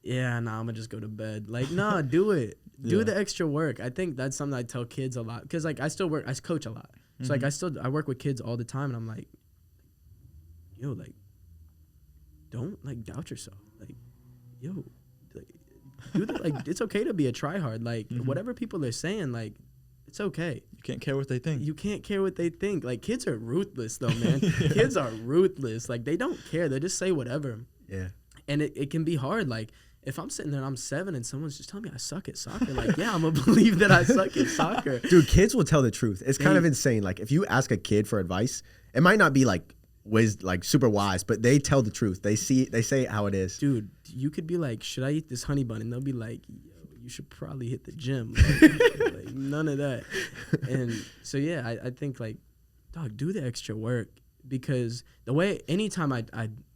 yeah, nah, I'm gonna just go to bed. Like, nah, do it. Do the extra work. I think that's something I tell kids a lot. Because, like, I coach a lot. So, like, I work with kids all the time. And I'm like, yo, like, don't, like, doubt yourself. Like, yo, like, do that. Like, it's okay to be a tryhard. Like, whatever people are saying, like, it's okay. You can't care what they think. You can't care what they think. Like, kids are ruthless, though, man. Kids are ruthless. Like, they don't care. They just say whatever. Yeah. And it can be hard. Like, if I'm sitting there and I'm 7 and someone's just telling me I suck at soccer, like, yeah, I'm going to believe that I suck at soccer. Dude, kids will tell the truth. It's kind of insane. Like, if you ask a kid for advice, it might not be, like, super wise, but they tell the truth. They say it how it is. Dude, you could be like, should I eat this honey bun? And they'll be like, yo, you should probably hit the gym. Like, none of that. And so, yeah, I think, like, dog, do the extra work. Because the way, anytime I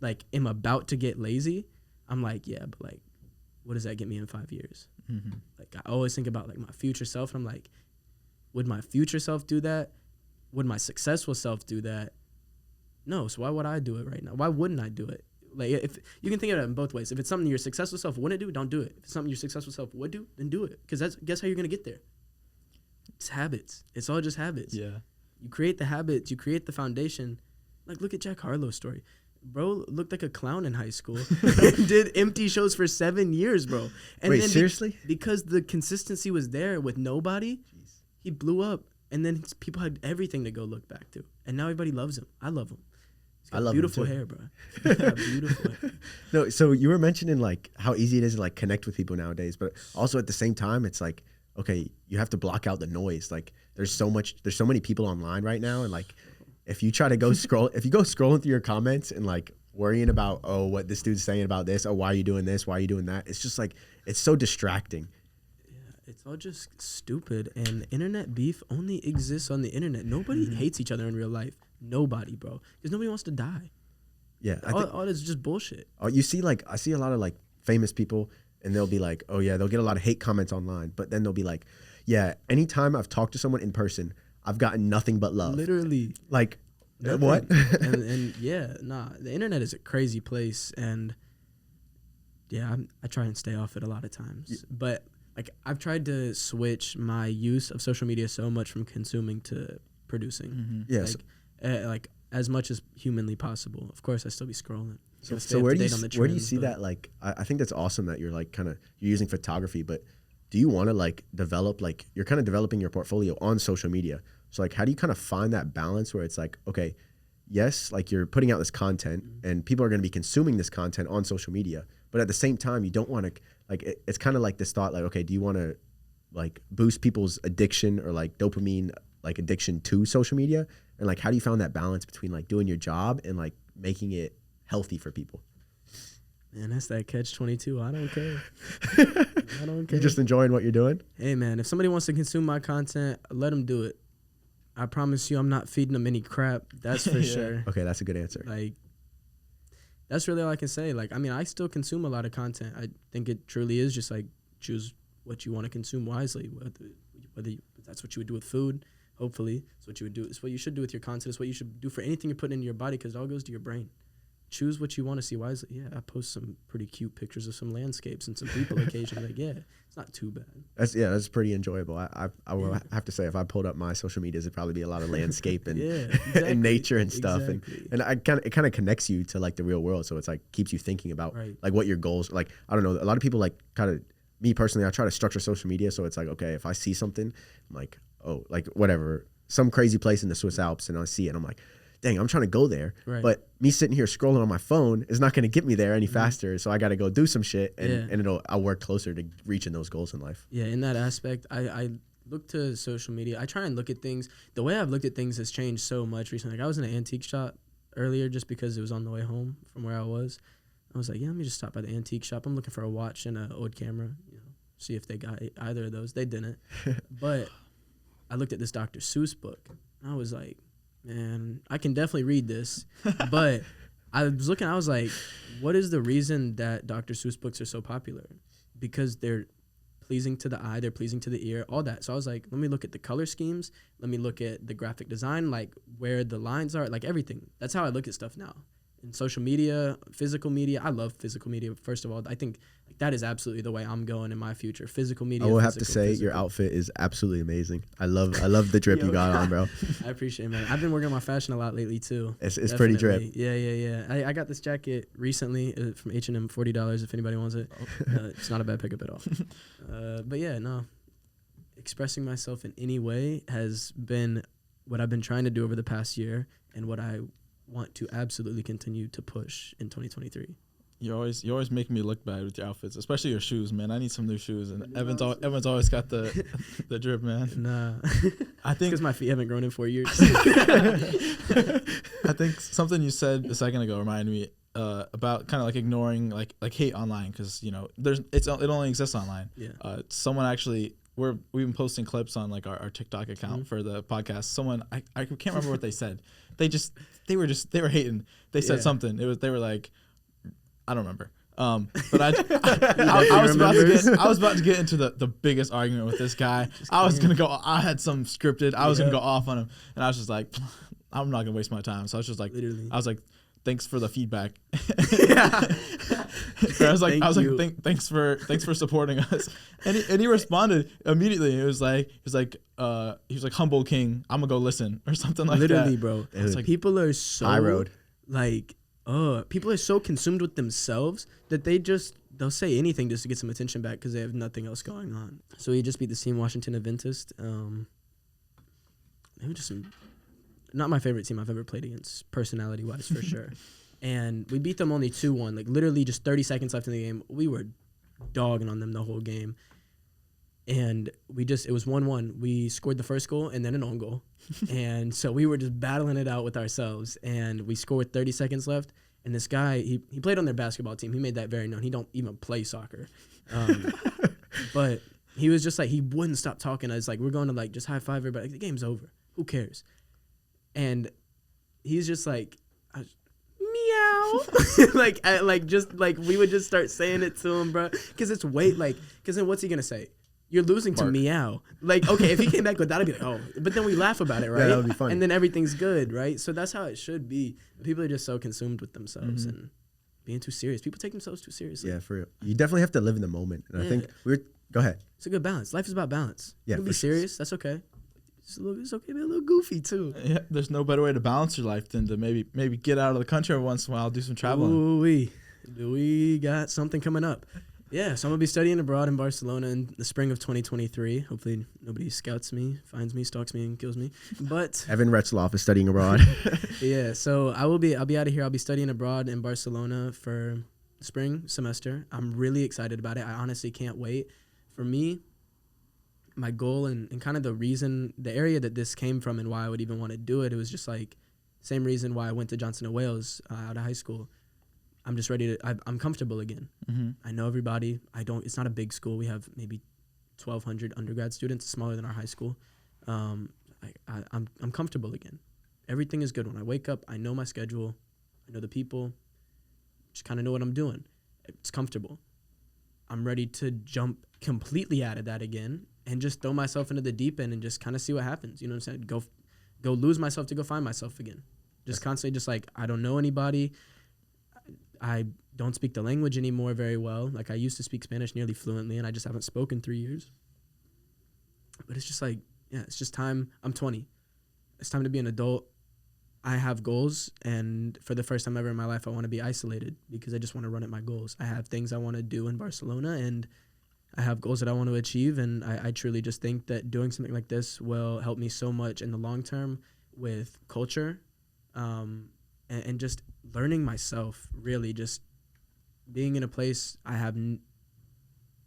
like, am about to get lazy, I'm like, yeah, but, like, what does that get me in 5 years? Like, I always think about, like, my future self. And I'm like, would my future self do that? Would my successful self do that? No. So why would I do it right now? Why wouldn't I do it? Like, if you can think of it in both ways. If it's something your successful self wouldn't do, don't do it. If it's something your successful self would do, then do it. Because guess how you're going to get there? It's habits. It's all just habits. Yeah. You create the habits. You create the foundation. Like, look at Jack Harlow's story. Bro looked like a clown in high school and did empty shows for 7 years, bro. And wait, then seriously? Because the consistency was there with nobody, he blew up. And then people had everything to go look back to. And now everybody loves him. I love him. He's got beautiful hair, bro. He's got beautiful hair. No, so you were mentioning, like, how easy it is to, like, connect with people nowadays. But also at the same time, it's like, okay, you have to block out the noise. Like, there's so many people online right now. And, like, if you try to go if you go scrolling through your comments and, like, worrying about, oh, what this dude's saying about this, oh, why are you doing this, why are you doing that, it's just, like, it's so distracting. Yeah, it's all just stupid. And internet beef only exists on the internet. Nobody hates each other in real life. Nobody, bro. Because nobody wants to die. Yeah. All this is just bullshit. Oh, you see, like, I see a lot of, like, famous people and they'll be like, oh yeah, they'll get a lot of hate comments online, but then they'll be like, yeah, anytime I've talked to someone in person, I've gotten nothing but love. Literally. Like, Nothing. what? and yeah, the internet is a crazy place, and yeah, I try and stay off it a lot of times. But like I've tried to switch my use of social media so much from consuming to producing. Mm-hmm. Yes. Like as much as humanly possible. Of course, I still be scrolling. So where do you see that? Like, I think that's awesome that you're like you're using photography, but do you want to like develop, like you're kind of developing your portfolio on social media? So like, how do you kind of find that balance where it's like, okay, yes, like you're putting out this content and people are going to be consuming this content on social media, but at the same time, you don't want to like, it's kind of like this thought, like, okay, do you want to like boost people's addiction or like dopamine, like addiction to social media? And like, how do you find that balance between like doing your job and like making it healthy for people? Man, that's that catch-22. I don't care. I don't care. You're just enjoying what you're doing? Hey, man, if somebody wants to consume my content, let them do it. I promise you I'm not feeding them any crap. That's for sure. Okay, that's a good answer. Like, that's really all I can say. Like, I mean, I still consume a lot of content. I think it truly is just like choose what you want to consume wisely. Whether that's what you would do with food, hopefully. It's what you would do. It's what you should do with your content. It's what you should do for anything you're putting into your body because it all goes to your brain. Choose what you want to see wisely. Yeah, I post some pretty cute pictures of some landscapes and some people occasionally. Like, yeah, it's not too bad. That's pretty enjoyable. I will have to say, if I pulled up my social medias, it'd probably be a lot of landscape and exactly. and nature and stuff. Exactly. And it kind of connects you to like the real world. So it's like keeps you thinking about like what your goals. Like, I don't know, a lot of people like kind of, me personally, I try to structure social media. So it's like, okay, if I see something, I'm like, oh, like whatever, some crazy place in the Swiss Alps, and I see it, and I'm like, dang, I'm trying to go there, but me sitting here scrolling on my phone is not going to get me there any faster. So I got to go do some shit, and I'll work closer to reaching those goals in life. Yeah, in that aspect, I look to social media. I try and look at things. The way I've looked at things has changed so much recently. Like I was in an antique shop earlier just because it was on the way home from where I was. I was like, yeah, let me just stop by the antique shop. I'm looking for a watch and an old camera, see if they got either of those. They didn't. But I looked at this Dr. Seuss book, and I was like, man, I can definitely read this. But I was looking, I was like, what is the reason that Dr. Seuss books are so popular? Because they're pleasing to the eye, they're pleasing to the ear, all that. So I was like, let me look at the color schemes. Let me look at the graphic design, like where the lines are, like everything. That's how I look at stuff now. In social media, physical media, I love physical media. First of all, I think like, that is absolutely the way I'm going in my future. Physical media. I will have to say your outfit is absolutely amazing. I love the drip you got on, bro. I appreciate it, man. I've been working on my fashion a lot lately too. It's pretty drip. Yeah. I got this jacket recently from H&M, $40 if anybody wants it. It's not a bad pickup at all. But yeah, no. Expressing myself in any way has been what I've been trying to do over the past year and what I want to absolutely continue to push in 2023. You always make me look bad with your outfits, especially your shoes, man. I need some new shoes, and Evan's always got the the drip, man. Nah, I think because my feet haven't grown in 4 years. I think something you said a second ago reminded me about kind of like ignoring like hate online, because it only exists online. Yeah. Someone actually. We've been posting clips on like our TikTok account for the podcast. Someone I can't remember what they said. They were hating. They said something. They were like, I don't remember. But I was about to get into the biggest argument with this guy. I had some scripted. I was gonna go off on him, and I was just like, I'm not gonna waste my time. So I was just like, literally. I was like, thanks for the feedback. Thanks for supporting us. And he responded immediately. He was like humble king, I'm gonna go listen or something like literally, that. bro. It's like people are so people are so consumed with themselves that they'll say anything just to get some attention back because they have nothing else going on. So he just beat the team Washington Adventist. They were just not my favorite team I've ever played against, personality-wise, for sure. And we beat them only 2-1, like literally just 30 seconds left in the game. We were dogging on them the whole game. And it was 1-1. We scored the first goal and then an own goal. And so we were just battling it out with ourselves. And we scored 30 seconds left. And this guy, he played on their basketball team. He made that very known. He don't even play soccer. But he was just like, he wouldn't stop talking. I was like, we're going to like just high five everybody. Like, the game's over. Who cares? And he's just like, meow. like we would just start saying it to him, bro. Because it's because then what's he gonna say? You're losing to meow. Like, okay, if he came back with that, I'd be like, oh. But then we laugh about it, right? Yeah, that would be funny. And then everything's good, right? So that's how it should be. People are just so consumed with themselves and being too serious. People take themselves too seriously. Yeah, for real. You definitely have to live in the moment. And I think go ahead. It's a good balance. Life is about balance. Yeah, You can be serious. That's okay. It's okay to be a little goofy, too. Yeah, there's no better way to balance your life than to maybe get out of the country every once in a while, do some traveling. Ooh-wee. We got something coming up. Yeah, so I'm going to be studying abroad in Barcelona in the spring of 2023. Hopefully nobody scouts me, finds me, stalks me, and kills me. But Evan Retzlaff is studying abroad. yeah, so I'll be out of here. I'll be studying abroad in Barcelona for the spring semester. I'm really excited about it. I honestly can't wait. For me, my goal and kind of the area that this came from and why I would even want to do it, it was just like same reason why I went to Johnson & Wales out of high school. I'm just ready to, I'm comfortable again. I know everybody. It's not a big school. We have maybe 1,200 undergrad students, smaller than our high school. I'm comfortable again. Everything is good. When I wake up, I know my schedule. I know the people. Just kind of know what I'm doing. It's comfortable. I'm ready to jump completely out of that again and just throw myself into the deep end and just kind of see what happens. You know what I'm saying? Go lose myself to go find myself again. Just constantly just like, I don't know anybody. I don't speak the language anymore very well. Like I used to speak Spanish nearly fluently and I just haven't spoken 3 years. But it's just like, yeah, it's just time. I'm 20. It's time to be an adult. I have goals, and for the first time ever in my life, I want to be isolated because I just want to run at my goals. I have things I want to do in Barcelona, and I have goals that I want to achieve, and I truly just think that doing something like this will help me so much in the long term with culture and just learning myself, really just being in a place I have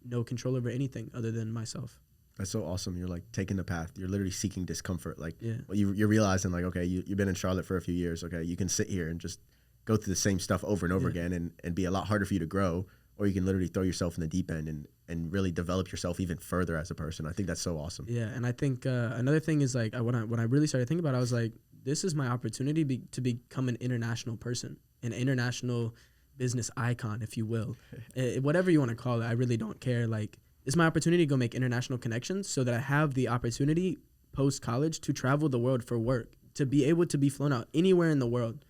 no control over anything other than myself. That's so awesome. You're like taking the path. You're literally seeking discomfort. Like Yeah. you're realizing like, okay, you've been in Charlotte for a few years. Okay, you can sit here and just go through the same stuff over and over again and be a lot harder for you to grow, or you can literally throw yourself in the deep end and really develop yourself even further as a person. I think that's so awesome. Yeah, and I think another thing is like when I really started thinking about it, I was like, this is my opportunity to become an international person, an international business icon, if you will. Whatever you want to call it, I really don't care. Like, it's my opportunity to go make international connections so that I have the opportunity post-college to travel the world for work, to be able to be flown out anywhere in the world.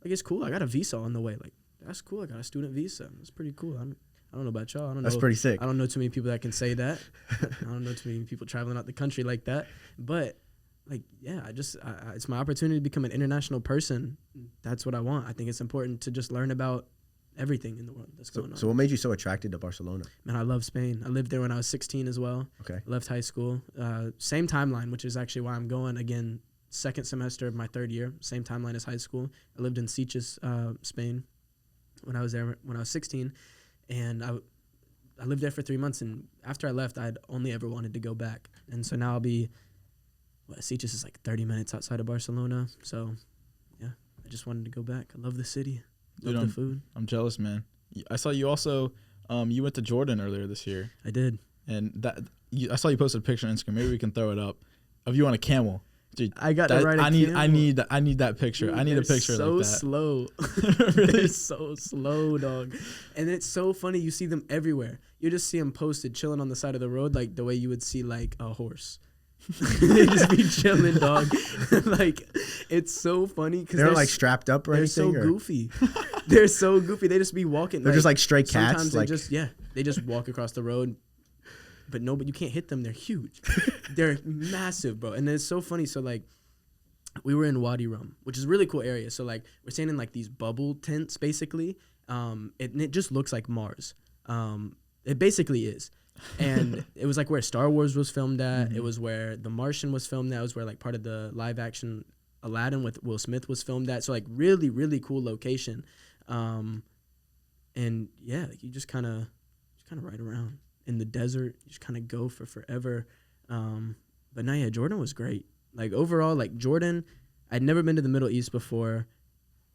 Like, it's cool. I got a visa on the way. Like, that's cool. I got a student visa. That's pretty cool. I don't know about y'all. That's pretty sick. I don't know too many people that can say that. I don't know too many people traveling out the country like that. But, like, yeah, it's my opportunity to become an international person. That's what I want. I think it's important to just learn about everything in the world that's going on. So what made you so attracted to Barcelona? Man, I love Spain. I lived there when I was 16 as well. Okay. Left high school. Same timeline, which is actually why I'm going again. Second semester of my third year. Same timeline as high school. I lived in Sitges, Spain, when I was there when I was 16, and I lived there for 3 months. And after I left, I'd only ever wanted to go back. And so now I'll be. Sitges is like 30 minutes outside of Barcelona. So, yeah, I just wanted to go back. I love the city. Love the food. I'm jealous, man. I saw you also. You went to Jordan earlier this year. I did. And I saw you posted a picture on Instagram. Maybe we can throw it up of you on a camel. Dude, I got to ride a camel. I need that picture. Dude, I need a picture so like that. Slow. Really? They're so slow, dog. And it's so funny. You see them everywhere. You just see them posted, chilling on the side of the road, like the way you would see like a horse. They just be chilling, dog. Like, it's so funny because they're like strapped up or anything. They're so goofy. They're so goofy. They just be walking. They're just like stray cats. Sometimes they just walk across the road. But you can't hit them. They're huge. They're massive, bro. And it's so funny. So like, we were in Wadi Rum, which is a really cool area. So like, we're staying in like these bubble tents, basically. It just looks like Mars. It basically is. And it was like where Star Wars was filmed at. Mm-hmm. It was where The Martian was filmed at. It was where like part of the live action Aladdin with Will Smith was filmed at. So like really, really cool location. And yeah, like you just kind of ride around in the desert. You just kind of go for forever. But no, yeah, Jordan was great. Like overall, like Jordan, I'd never been to the Middle East before.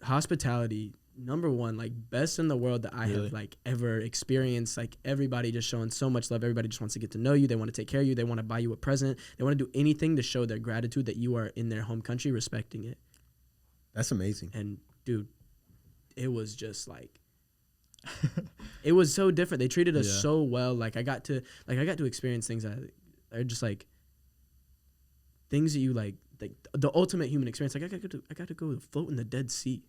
Hospitality, number one, like best in the world that I have like ever experienced. Like everybody just showing so much love. Everybody just wants to get to know you. They want to take care of you. They want to buy you a present. They want to do anything to show their gratitude that you are in their home country, respecting it. That's amazing. And dude, it was just like, it was so different. They treated us so well. Like I got to experience things that are just like things that you like the ultimate human experience. Like I got to go float in the Dead Sea.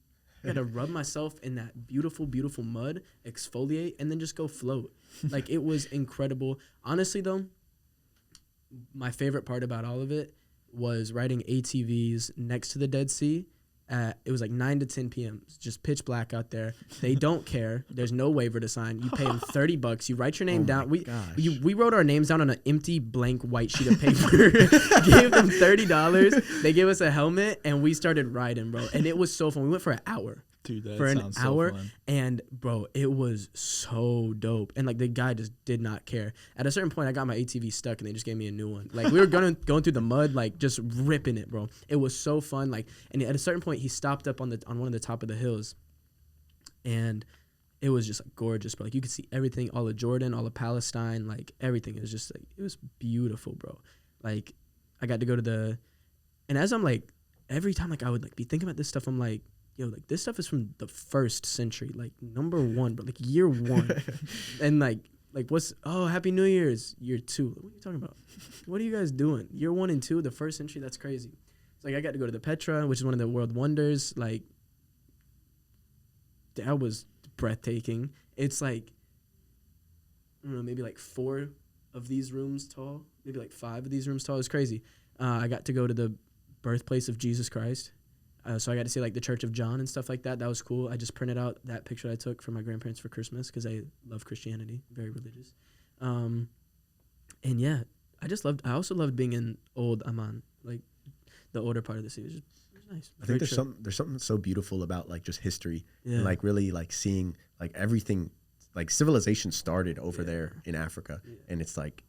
I got to rub myself in that beautiful, beautiful mud, exfoliate, and then just go float. Like it was incredible. Honestly though, my favorite part about all of it was riding ATVs next to the Dead Sea. It was like 9 to 10 p.m. It's just pitch black out there. They don't care. There's no waiver to sign. You pay them $30. You write your name down. We wrote our names down on an empty blank white sheet of paper. Gave them $30. They gave us a helmet and we started riding, bro. And it was so fun. We went for an hour. Dude, that for an sounds hour, so fun. and bro, it was so dope. And like the guy just did not care. At a certain point, I got my ATV stuck, and they just gave me a new one. Like we were going through the mud, like just ripping it, bro. It was so fun. Like, and at a certain point, he stopped up on one of the top of the hills, and it was just like gorgeous, bro. Like you could see everything, all of Jordan, all of Palestine, like everything. It was just like it was beautiful, bro. Like I got to go to and as I'm like every time like I would like be thinking about this stuff, I'm like, yo, like this stuff is from the 1st century, like number 1, but like year 1. And like Happy New Year's, year 2. What are you talking about? What are you guys doing? Year 1 and 2, the 1st century, that's crazy. It's like I got to go to the Petra, which is one of the world wonders. Like that was breathtaking. It's like, I don't know, maybe like 4 of these rooms tall, maybe like 5 of these rooms tall. It was crazy. I got to go to the birthplace of Jesus Christ. So I got to see like the Church of John and stuff like that. That was cool. I just printed out that picture I took for my grandparents for Christmas because I love Christianity, very religious. And yeah, I also loved being in old Amman, like the older part of the city. It was nice. I think there's something so beautiful about like just history and like really like seeing like everything, like civilization started over there in Africa, and it's like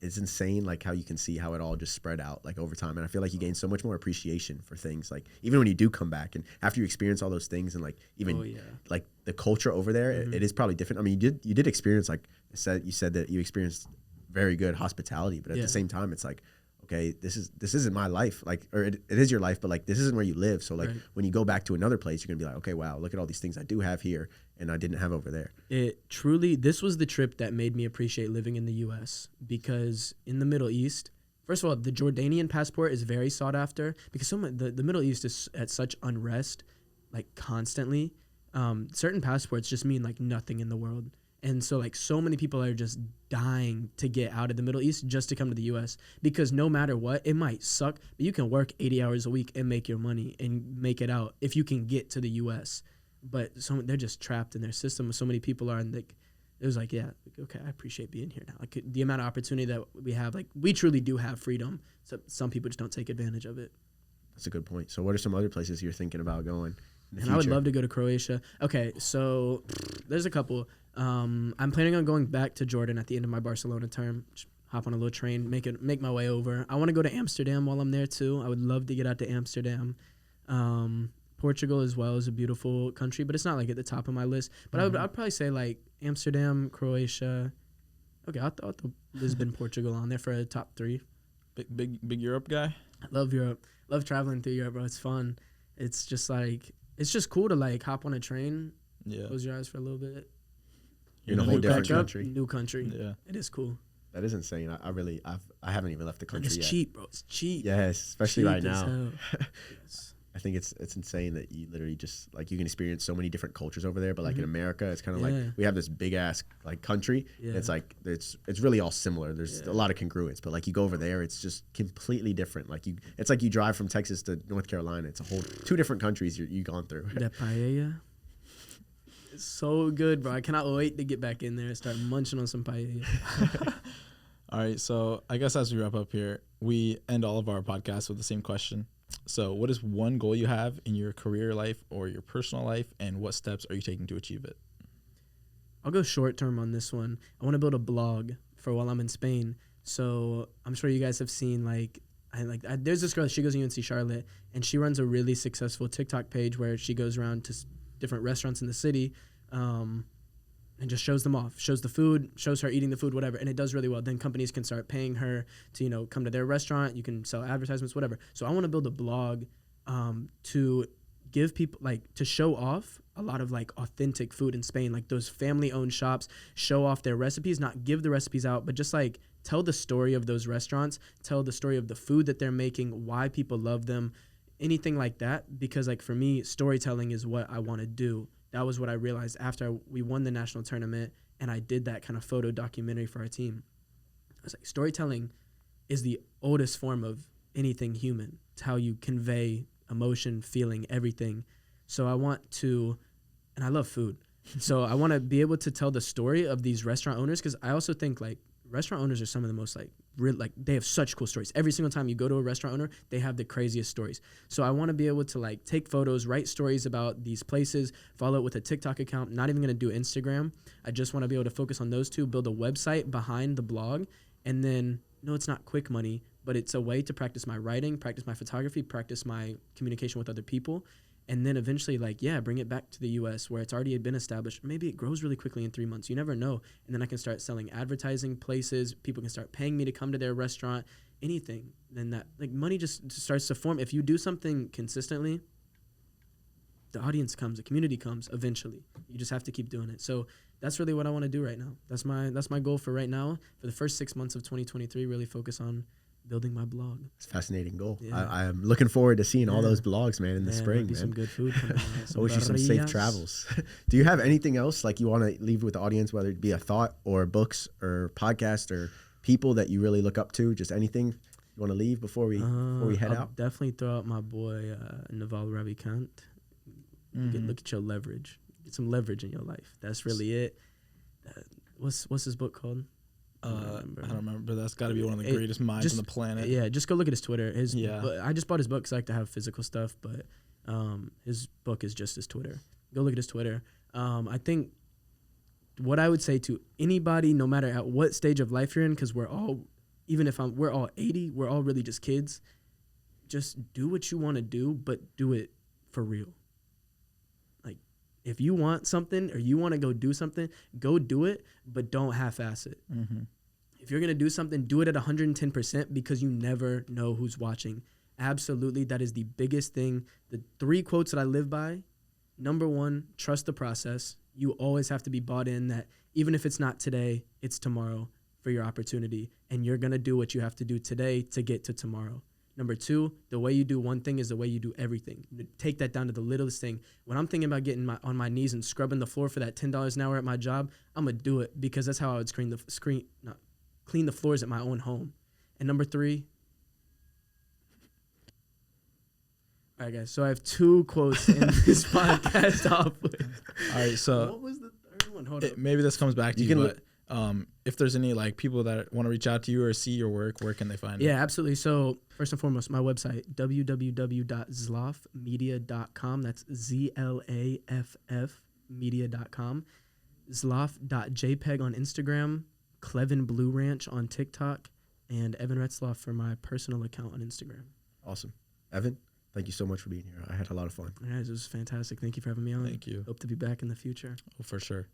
it's insane like how you can see how it all just spread out like over time. And I feel like you gain so much more appreciation for things, like even when you do come back and after you experience all those things and like even like the culture over there, it is probably different. I mean, you did experience like you said that you experienced very good hospitality, but at the same time it's like, okay, this isn't my life, like, or it is your life, but like this isn't where you live. So like when you go back to another place, you're gonna be like, okay, wow, look at all these things I do have here and I didn't have over there. This was the trip that made me appreciate living in the U.S. because in the Middle East, first of all, the Jordanian passport is very sought after because the Middle East is at such unrest, like constantly. Certain passports just mean like nothing in the world. And so like so many people are just dying to get out of the Middle East just to come to the U.S. because no matter what, it might suck, but you can work 80 hours a week and make your money and make it out if you can get to the U.S. But they're just trapped in their system. So many people are, and like it was like, yeah, okay, I appreciate being here now. Like the amount of opportunity that we have, like we truly do have freedom. So some people just don't take advantage of it. That's a good point. So what are some other places you're thinking about going in the future? I would love to go to Croatia. Okay, so there's a couple. I'm planning on going back to Jordan at the end of my Barcelona term. Just hop on a little train, make my way over. I want to go to Amsterdam while I'm there too. I would love to get out to Amsterdam. Portugal as well is a beautiful country, but it's not like at the top of my list. But I'd probably say like Amsterdam, Croatia. Okay, I'll throw Lisbon, Portugal on there for a top 3. Big Europe guy. I love Europe. Love traveling through Europe, bro. It's fun. It's just like it's just cool to like hop on a train, close your eyes for a little bit. You're in a whole different country. New country. Yeah, it is cool. That is insane. I haven't even left the country yet. It's cheap, bro. It's cheap. Yes, especially cheap right now. Yes. I think it's insane that you literally just like you can experience so many different cultures over there. But like in America, it's kind of like we have this big ass like country. Yeah. It's like it's really all similar. There's a lot of congruence, but like you go over there, it's just completely different. Like it's like you drive from Texas to North Carolina. It's a whole 2 different countries you've gone through. That paella. It's so good, bro. I cannot wait to get back in there and start munching on some paella. All right, so I guess as we wrap up here, we end all of our podcasts with the same question. So what is one goal you have in your career life or your personal life, and what steps are you taking to achieve it? I'll go short term on this one. I want to build a blog for while I'm in Spain. So I'm sure you guys have seen there's this girl, she goes to UNC Charlotte, and she runs a really successful TikTok page where she goes around to different restaurants in the city and just shows them off, shows the food, shows her eating the food, whatever, and it does really well. Then companies can start paying her to, come to their restaurant. You can sell advertisements, whatever. So I want to build a blog to give people, to show off a lot of like authentic food in Spain, like those family-owned shops show off their recipes, not give the recipes out, but just like tell the story of those restaurants, tell the story of the food that they're making, why people love them, anything like that. Because like for me, storytelling is what I want to do. That was what I realized after we won the national tournament and I did that kind of photo documentary for our team. I was like, storytelling is the oldest form of anything human. It's how you convey emotion, feeling, everything. So I want to, and I love food. So I want to be able to tell the story of these restaurant owners, because I also think like restaurant owners are some of the most like real, like they have such cool stories. Every single time you go to a restaurant owner, they have the craziest stories. So I want to be able to like take photos, write stories about these places, follow it with a TikTok account. Not even going to do Instagram. I just want to be able to focus on those two, build a website behind the blog, and then no, it's not quick money, but it's a way to practice my writing, practice my photography, practice my communication with other people. And then eventually, like, yeah, bring it back to the U.S. where it's already been established. Maybe it grows really quickly in 3 months. You never know. And then I can start selling advertising places. People can start paying me to come to their restaurant, anything. Then that, like, money just starts to form. If you do something consistently, the audience comes, the community comes eventually. You just have to keep doing it. So that's really what I want to do right now. That's my goal for right now. For the first 6 months of 2023, really focus on building my blog. It's a fascinating goal. Yeah. I'm looking forward to seeing all those blogs, man, in the spring, man. Some good food coming out. I wish you some safe travels. Do you have anything else like you want to leave with the audience, whether it be a thought or books or podcast or people that you really look up to? Just anything you want to leave before we head I'll out? definitely throw out my boy Naval Ravikant. Look at your leverage. Get some leverage in your life. That's really it. What's his book called? I don't remember, but that's got to be one of the greatest minds on the planet. Yeah, just go look at his Twitter. I just bought his book because I like to have physical stuff, but his book is just his Twitter. Go look at his Twitter. I think what I would say to anybody, no matter at what stage of life you're in, because we're all 80, we're all really just kids. Just do what you want to do, but do it for real. Like, if you want something or you want to go do something, go do it, but don't half-ass it. Mm-hmm. If you're going to do something, do it at 110% because you never know who's watching. Absolutely, that is the biggest thing. The 3 quotes that I live by, number 1, trust the process. You always have to be bought in that even if it's not today, it's tomorrow for your opportunity. And you're going to do what you have to do today to get to tomorrow. Number 2, the way you do one thing is the way you do everything. Take that down to the littlest thing. When I'm thinking about getting on my knees and scrubbing the floor for that $10 an hour at my job, I'm going to do it because that's how I would clean the floors at my own home. And number 3, all right, guys, so I have 2 quotes in this podcast off with. All right, so what was the third one? Hold up. Maybe this comes back to you, but if there's any like people that want to reach out to you or see your work, where can they find it? Yeah, absolutely. So first and foremost, my website, www.zlaffmedia.com. That's ZLAFF media.com. Zlaff.jpg on Instagram, Clevin Blue Ranch on TikTok, and Evan Retzlaff for my personal account on Instagram. Awesome. Evan, thank you so much for being here. I had a lot of fun. Guys, it was fantastic. Thank you for having me on. Thank you. Hope to be back in the future. Oh, for sure.